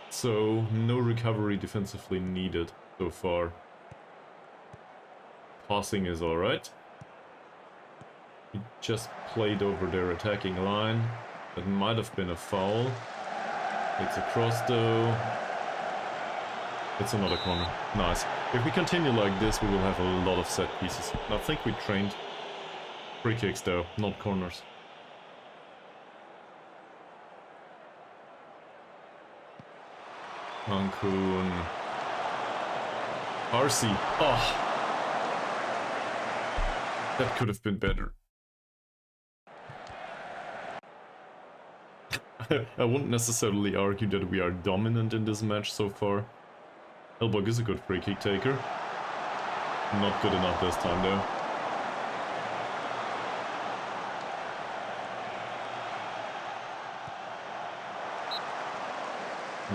Speaker 1: So, no recovery defensively needed so far. Passing is alright. He just played over their attacking line. That might have been a foul. It's a cross though. It's another corner. Nice. If we continue like this, we will have a lot of set pieces. I think we trained free kicks though, not corners. Ankun. Arsi. Oh! That could have been better. I wouldn't necessarily argue that we are dominant in this match so far. Elbog is a good free kick taker. Not good enough this time though.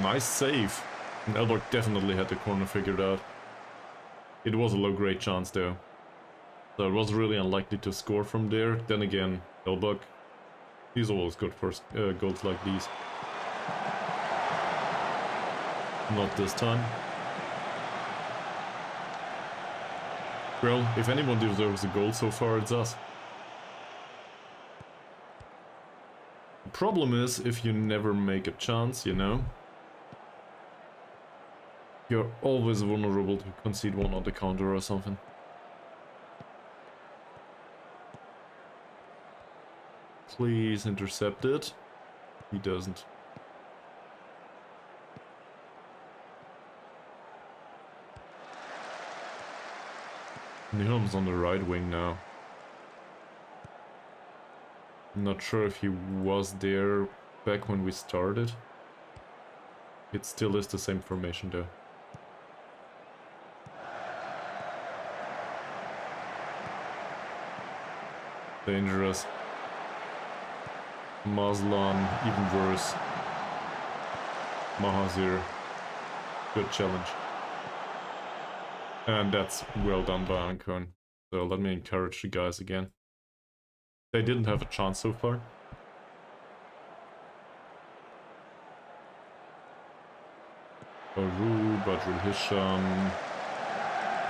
Speaker 1: Nice save. And Elbog definitely had the corner figured out. It was a low-grade chance though. So it was really unlikely to score from there. Then again, Elbog, he's always good for goals like these. Not this time. Well, if anyone deserves a goal so far, it's us. The problem is, if you never make a chance, you know, you're always vulnerable to concede one on the counter or something. Please intercept it. He doesn't. Nihom's on the right wing now. I'm not sure if he was there back when we started. It still is the same formation though. Dangerous. Mazlan, even worse. Mahathir. Good challenge. And that's well done by Ankun. So let me encourage the guys again. They didn't have a chance so far. Baru, Badrul Hisham.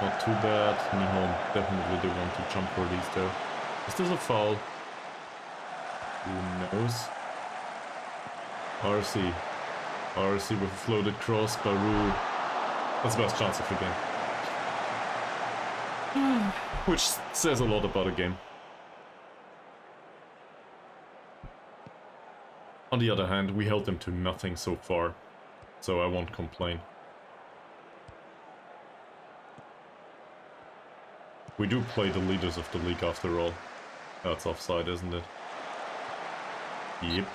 Speaker 1: Not too bad. Nihom definitely do want to jump for these though. Is this a foul? Who knows? RC. RC with a floated cross. Baru. That's the best chance of the game. Which says a lot about a game. On the other hand, we held them to nothing so far, so I won't complain. We do play the leaders of the league after all. That's offside, isn't it? Yep.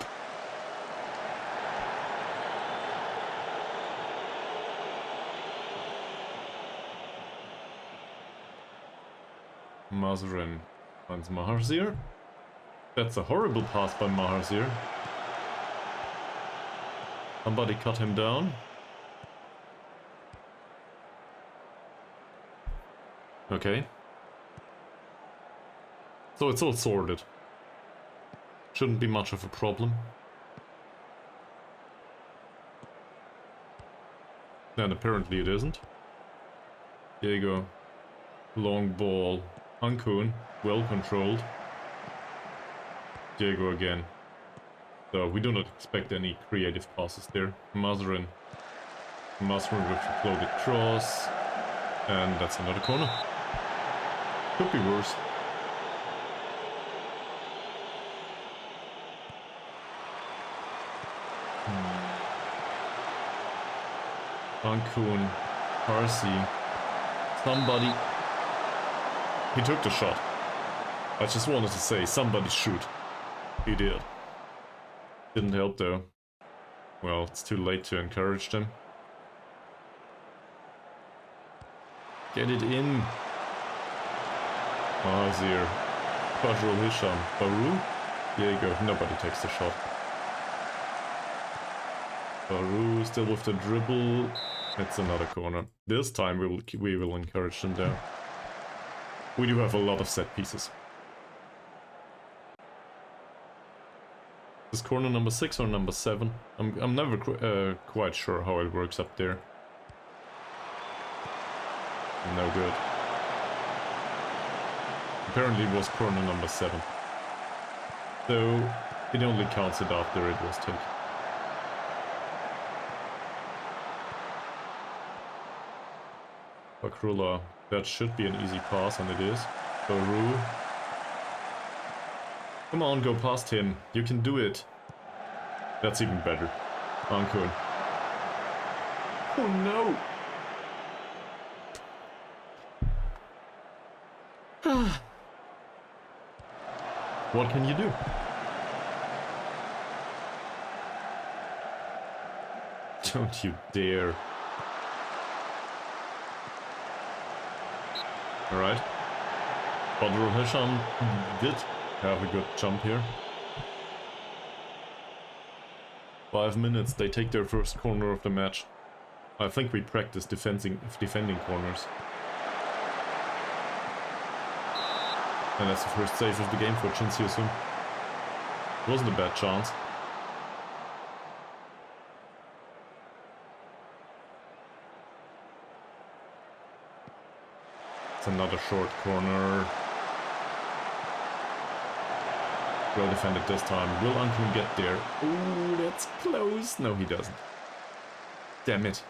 Speaker 1: Mazrin finds Mahathir. That's a horrible pass by Mahathir. Somebody cut him down. Okay. So it's all sorted. Shouldn't be much of a problem. And apparently it isn't. Diego. Long ball. Ankun. Well controlled. Diego again. So we do not expect any creative passes there. Mazrin. Mazrin with a floated cross. And that's another corner. Could be worse. Ankun, Parsi, somebody. He took the shot. I just wanted to say, somebody shoot. He did. Didn't help though. Well, it's too late to encourage them. Get it in. Mahathir. Badrul Hisham. Baru? There you go. Nobody takes the shot. Baru still with the dribble. It's another corner. This time we will encourage them down. We do have a lot of set pieces. Is corner number 6 or number 7? I'm never quite sure how it works up there. No good. Apparently it was corner number 7. So it only counts it after it was taken. Bakrula, that should be an easy pass, and it is. Baru. Come on, go past him. You can do it. That's even better. Ankun. Oh no! What can you do? Don't you dare. Alright. Badrul Hisham did have a good jump here. 5 minutes, they take their first corner of the match. I think we practice defending corners. And that's the first save of the game for Chin Siu Sum. Wasn't a bad chance. It's another short corner. Well defended this time. Will Ankun get there? Ooh, that's close. No, he doesn't. Damn it.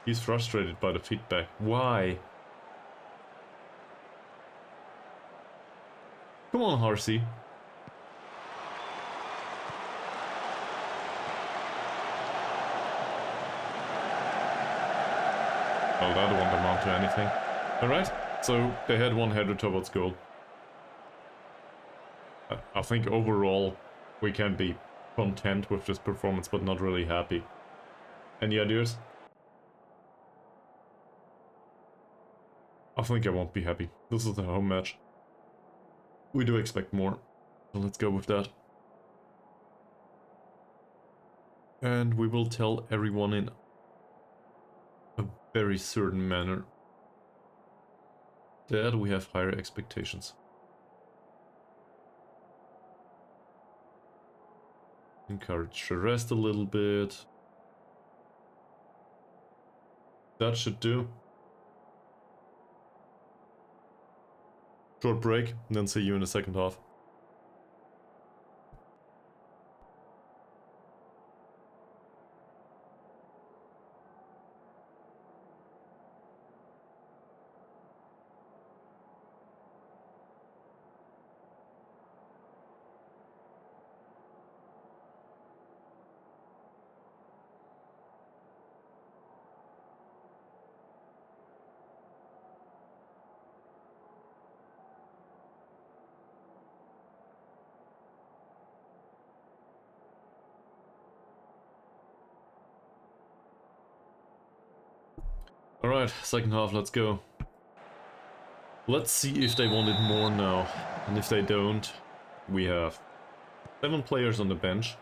Speaker 1: He's frustrated by the feedback. Why? Come on, Harsey. Well, that won't amount to anything. Alright, so they had one header towards goal. I think overall we can be content with this performance, but not really happy. Any ideas? I think I won't be happy. This is a home match. We do expect more, so let's go with that. And we will tell everyone in a very certain manner that we have higher expectations. Encourage the rest a little bit. That should do. Short break, and then see you in the second half. Alright, second half, let's go. Let's see if they want it more now. And if they don't, we have 7 players on the bench.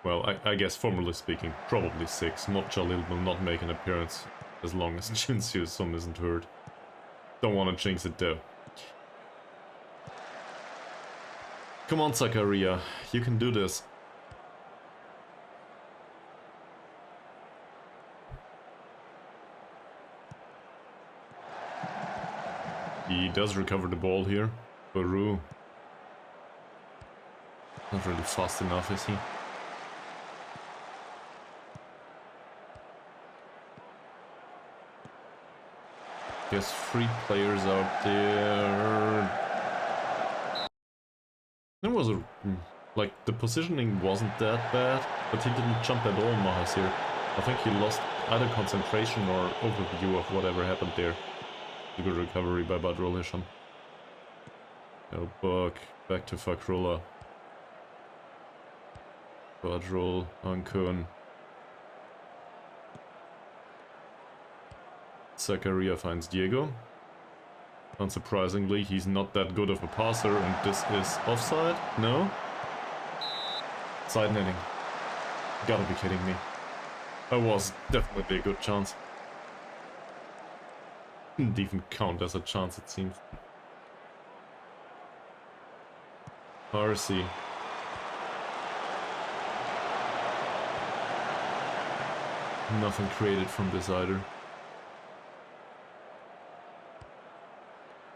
Speaker 1: Well, I guess formally speaking, probably 6. Mob Jalil will not make an appearance as long as Chin Siu Sum isn't hurt. Don't want to jinx it though. Come on, Zakaria, you can do this. He does recover the ball here. Baru. Not really fast enough, is he? There's 3 players out there. There was a... like, the positioning wasn't that bad, but he didn't jump at all, Mahathir. I think he lost either concentration or overview of whatever happened there. A good recovery by Badrul Hisham. Elbuk, back to Fakrullah. Badrul, Ankun. Zakaria finds Diego. Unsurprisingly, he's not that good of a passer, and this is offside? No? Side netting. Gotta be kidding me. That was definitely a good chance. Didn't even count as a chance, it seems. RC. Nothing created from this either.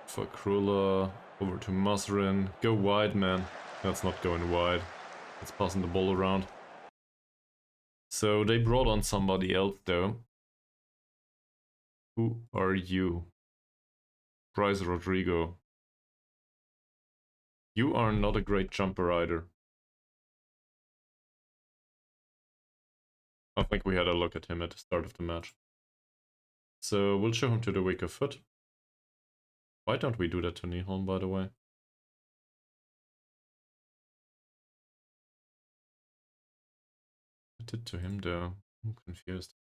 Speaker 1: Fakrullah, over to Masrin. Go wide, man. That's not going wide. It's passing the ball around. So they brought on somebody else though. Who are you? Bryce Rodrigo. You are not a great jumper either. I think we had a look at him at the start of the match. So we'll show him to the weaker foot. Why don't we do that to Nihon, by the way? I did to him though. I'm confused.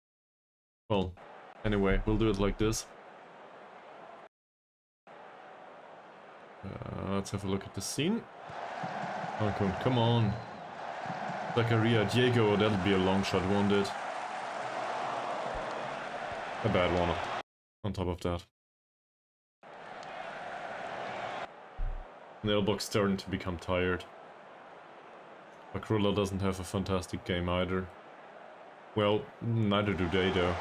Speaker 1: Well, anyway, we'll do it like this. Let's have a look at the scene. Ankun, come on. Zakaria, Diego, that'll be a long shot, won't it? A bad one on top of that. Nailbox starting to become tired. Fakrullah doesn't have a fantastic game either. Well, neither do they though.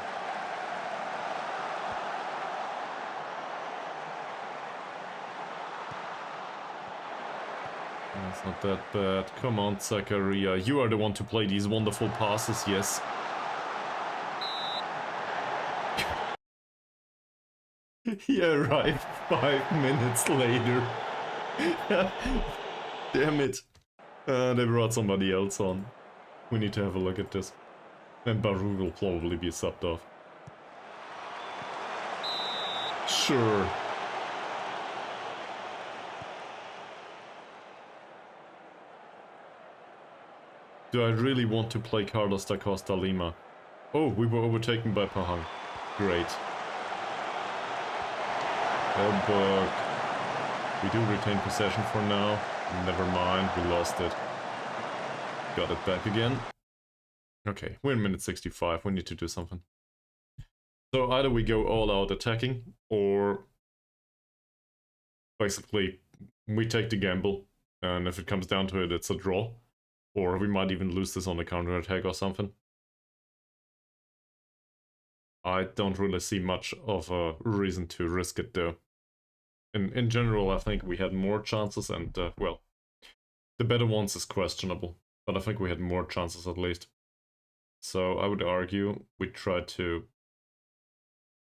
Speaker 1: That's not that bad. Come on, Zakaria. You are the one to play these wonderful passes, yes. He arrived 5 minutes later. Damn it. They brought somebody else on. We need to have a look at this. And Baru will probably be subbed off. Sure. Do I really want to play Carlos da Costa Lima? Oh, we were overtaken by Pahang. Great. Elbuk. We do retain possession for now. Never mind, we lost it. Got it back again. Okay, we're in minute 65, we need to do something. So either we go all out attacking, or basically we take the gamble, and if it comes down to it, it's a draw. Or we might even lose this on a counter-attack or something. I don't really see much of a reason to risk it though. In general, I think we had more chances and, well, the better ones is questionable. But I think we had more chances at least. So I would argue we tried to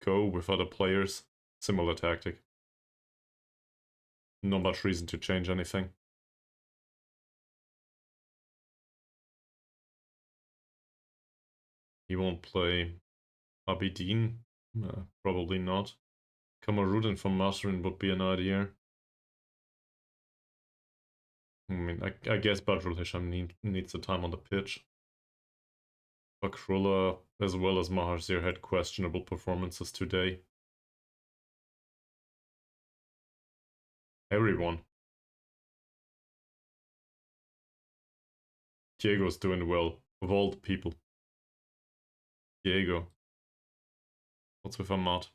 Speaker 1: go with other players. Similar tactic. Not much reason to change anything. He won't play Abidin? Probably not. Kamarudin from Masrin would be an idea. I mean, I guess Badrul Hisham needs the time on the pitch. Fakrullah as well as Mahathir had questionable performances today. Everyone. Diego's doing well, of all the people. Diego. What's with Ahmad?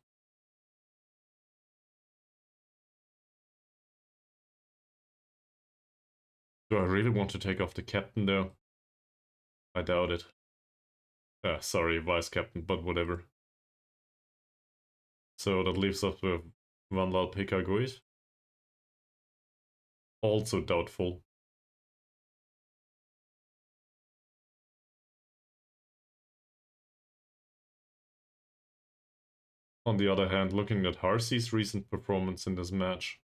Speaker 1: Do I really want to take off the captain though? I doubt it. Sorry, vice captain, but whatever. So that leaves us with Vanlal Pekagoid. Also doubtful. On the other hand, looking at Harsi's recent performance in this match,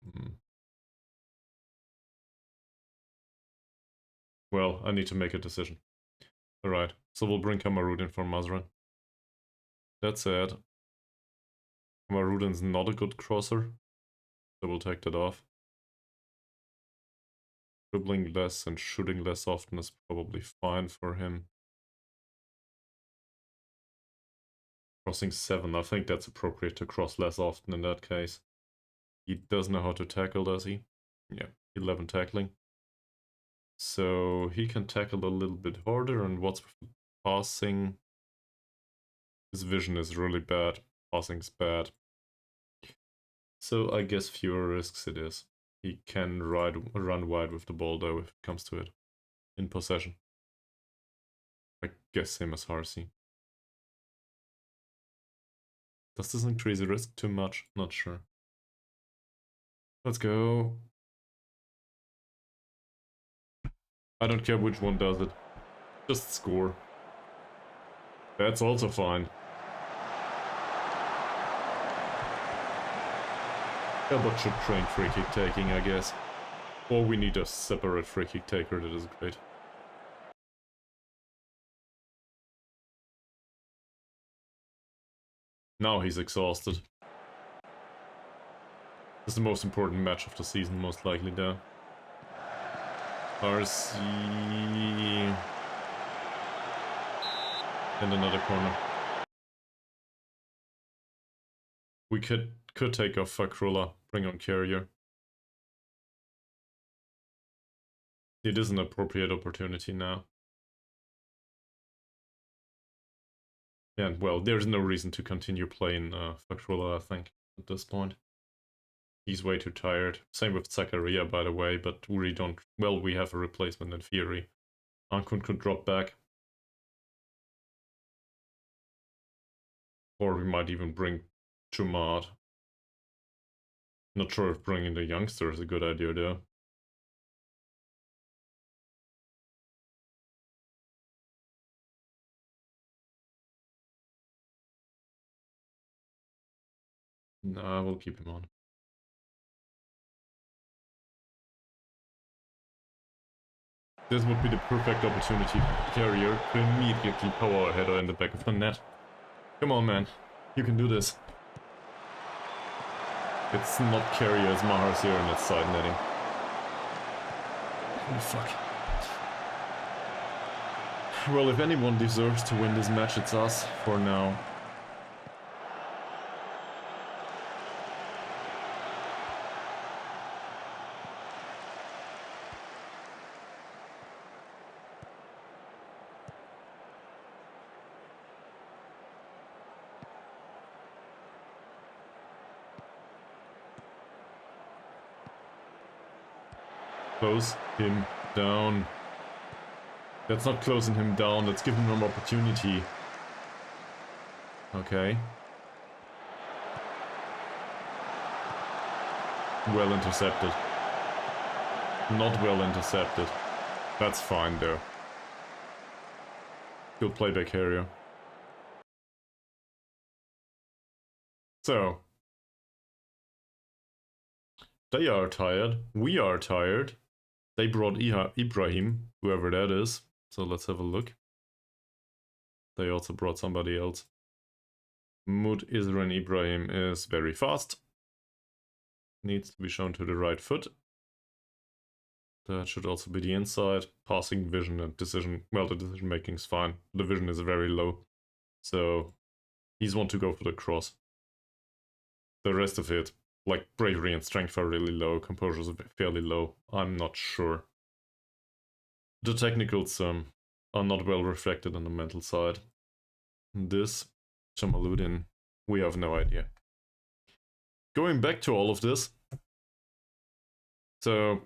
Speaker 1: well, I need to make a decision. Alright, so we'll bring Kamarudin for Mazran. That said, Kamarudin's not a good crosser, so we'll take that off. Dribbling less and shooting less often is probably fine for him. Crossing 7, I think that's appropriate to cross less often in that case. He does know how to tackle, does he? Yeah, 11 tackling. So he can tackle a little bit harder, and what's with passing? His vision is really bad. Passing's bad. So I guess fewer risks it is. He can run wide with the ball though if it comes to it. In possession. I guess same as Harsi. Does this increase the risk too much? Not sure. Let's go. I don't care which one does it. Just score. That's also fine. Elbot should train free kick taking, I guess. Or we need a separate free kick taker, that is great. Now he's exhausted. This is the most important match of the season, most likely, though. RC... in another corner. We could take off Fakrullah, bring on Carrier. It is an appropriate opportunity now. And well, there's no reason to continue playing Fakrullah, I think, at this point. He's way too tired. Same with Zakaria, by the way, but we don't... Well, we have a replacement in theory. Ankun could drop back. Or we might even bring Jumad. Not sure if bringing the youngster is a good idea, though. Nah, we'll keep him on. This would be the perfect opportunity for Carrier to immediately power a header in the back of the net. Come on, man. You can do this. It's not Carrier, it's Mahathir and it's side netting. Holy fuck. Well, if anyone deserves to win this match, it's us, for now. Close him down. That's not closing him down, that's giving him opportunity. Okay. Well intercepted. Not well intercepted. That's fine though. Good playback area. So. They are tired. We are tired. They brought Ibrahim, whoever that is. So let's have a look. They also brought somebody else. Mud Isran Ibrahim is very fast. Needs to be shown to the right foot. That should also be the inside. Passing, vision, and decision. Well, the decision making is fine. The vision is very low. So he's want to go for the cross. The rest of it, like bravery and strength, are really low. Composure is fairly low. I'm not sure. The technicals are not well reflected on the mental side. This, Jamaludin, we have no idea. Going back to all of this, so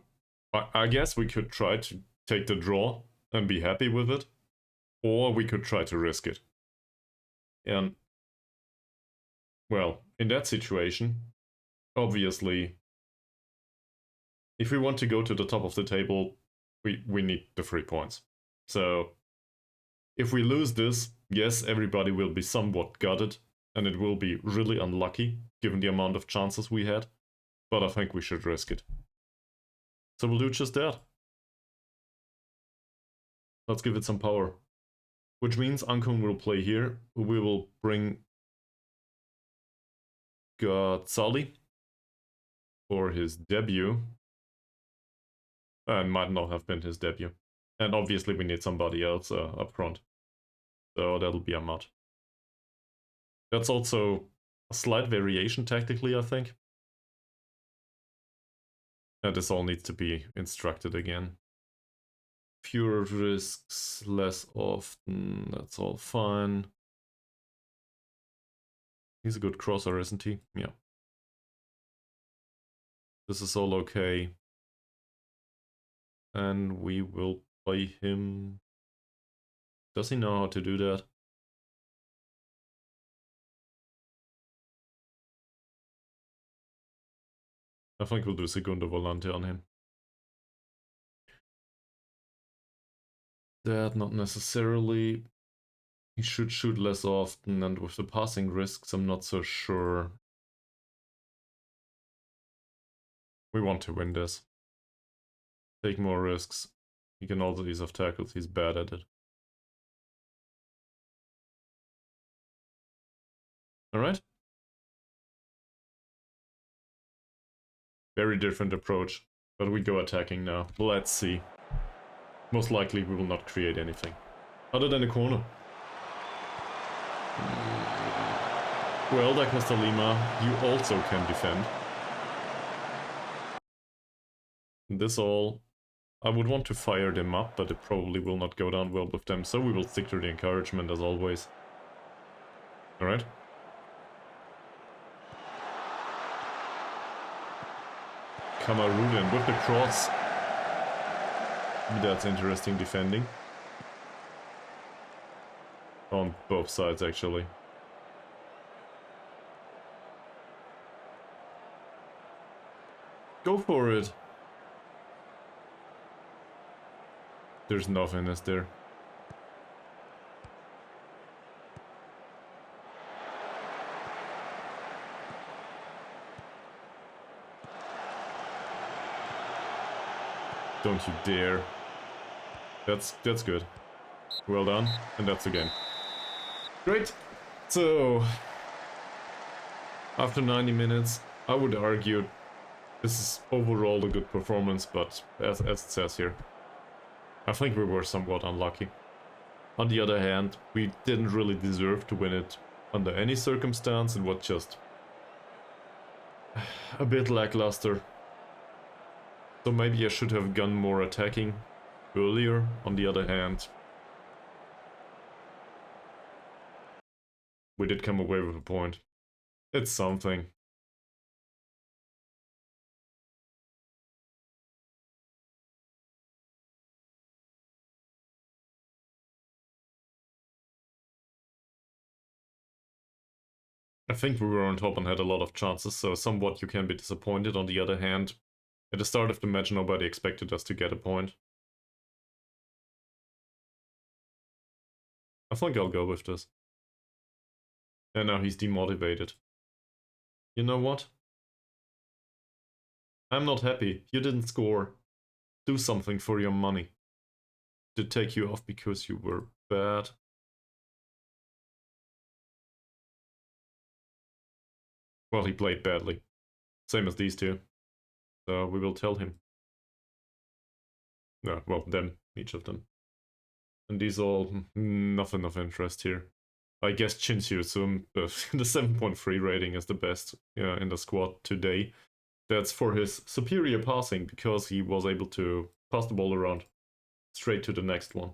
Speaker 1: I guess we could try to take the draw and be happy with it, or we could try to risk it. And, well, in that situation, obviously, if we want to go to the top of the table, we need the 3 points. So, if we lose this, yes, everybody will be somewhat gutted, and it will be really unlucky, given the amount of chances we had, but I think we should risk it. So we'll do just that. Let's give it some power. Which means Ankun will play here. We will bring Sali for his debut. And might not have been his debut. And obviously we need somebody else up front. So that'll be Ahmad. That's also a slight variation tactically, I think. And this all needs to be instructed again. Fewer risks, less often, that's all fine. He's a good crosser, isn't he? Yeah. This is all okay. And we will play him. Does he know how to do that? I think we'll do Segundo Volante on him. That not necessarily. He should shoot less often, and with the passing risks, I'm not so sure. We want to win this. Take more risks. He can also ease off tackles, he's bad at it. Alright. Very different approach, but we go attacking now. Let's see. Most likely we will not create anything. Other than a corner. Well, like Mr. Lima, you also can defend. This all... I would want to fire them up, but it probably will not go down well with them, so we will stick to the encouragement as always. Alright. Kamarudin with the cross. That's interesting defending. On both sides, actually. Go for it. There's nothing, is there? Don't you dare. That's good. Well done, and that's the game. Great. So, after 90 minutes, I would argue this is overall a good performance, but as it says here, I think we were somewhat unlucky. On the other hand, we didn't really deserve to win it under any circumstance. It was just a bit lackluster. So maybe I should have gone more attacking earlier. On the other hand, we did come away with a point. It's something. I think we were on top and had a lot of chances, so somewhat you can be disappointed. On the other hand, at the start of the match, nobody expected us to get a point. I think I'll go with this. And now he's demotivated. You know what? I'm not happy. You didn't score. Do something for your money. To take you off because you were bad. Well, he played badly. Same as these two. So we will tell him. No, well, them, each of them. And these all nothing of interest here. I guess Chin Siu Sum, the 7.3 rating is the best in the squad today. That's for his superior passing, because he was able to pass the ball around straight to the next one,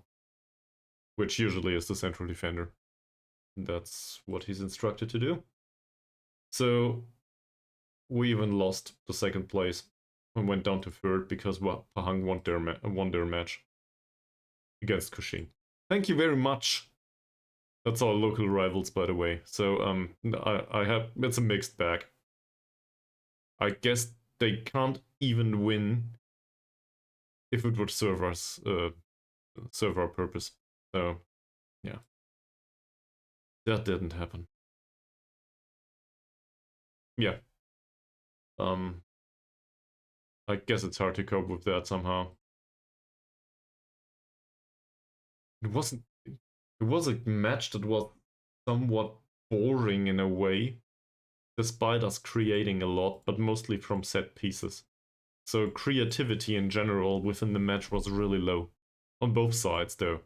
Speaker 1: which usually is the central defender. That's what he's instructed to do. So we even lost the second place and went down to third because Pahang won their match against Kuching. Thank you very much. That's our local rivals, by the way. So I have, it's a mixed bag. I guess they can't even win if it would serve us, serve our purpose. So yeah, that didn't happen. Yeah. I guess it's hard to cope with that somehow. It wasn't. It was a match that was somewhat boring in a way, despite us creating a lot, but mostly from set pieces. So creativity in general within the match was really low. On both sides, though.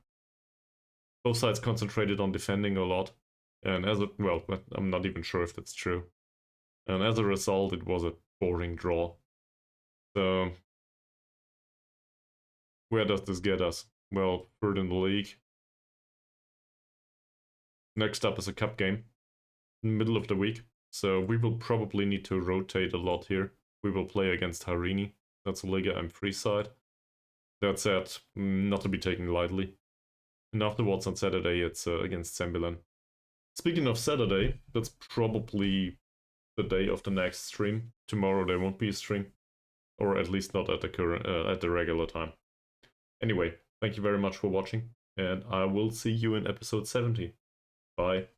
Speaker 1: Both sides concentrated on defending a lot. And as a, well, I'm not even sure if that's true. And as a result, it was a boring draw. So, where does this get us? Well, third in the league. Next up is a cup game in the middle of the week. So we will probably need to rotate a lot here. We will play against Harini. That's a Liga M3 side. That said, not to be taken lightly. And afterwards on Saturday, it's against Sembilan. Speaking of Saturday, that's probably the day of the next stream. Tomorrow there won't be a stream, or at least not at the current at the regular time. Anyway, thank you very much for watching, and I will see you in episode 70. Bye.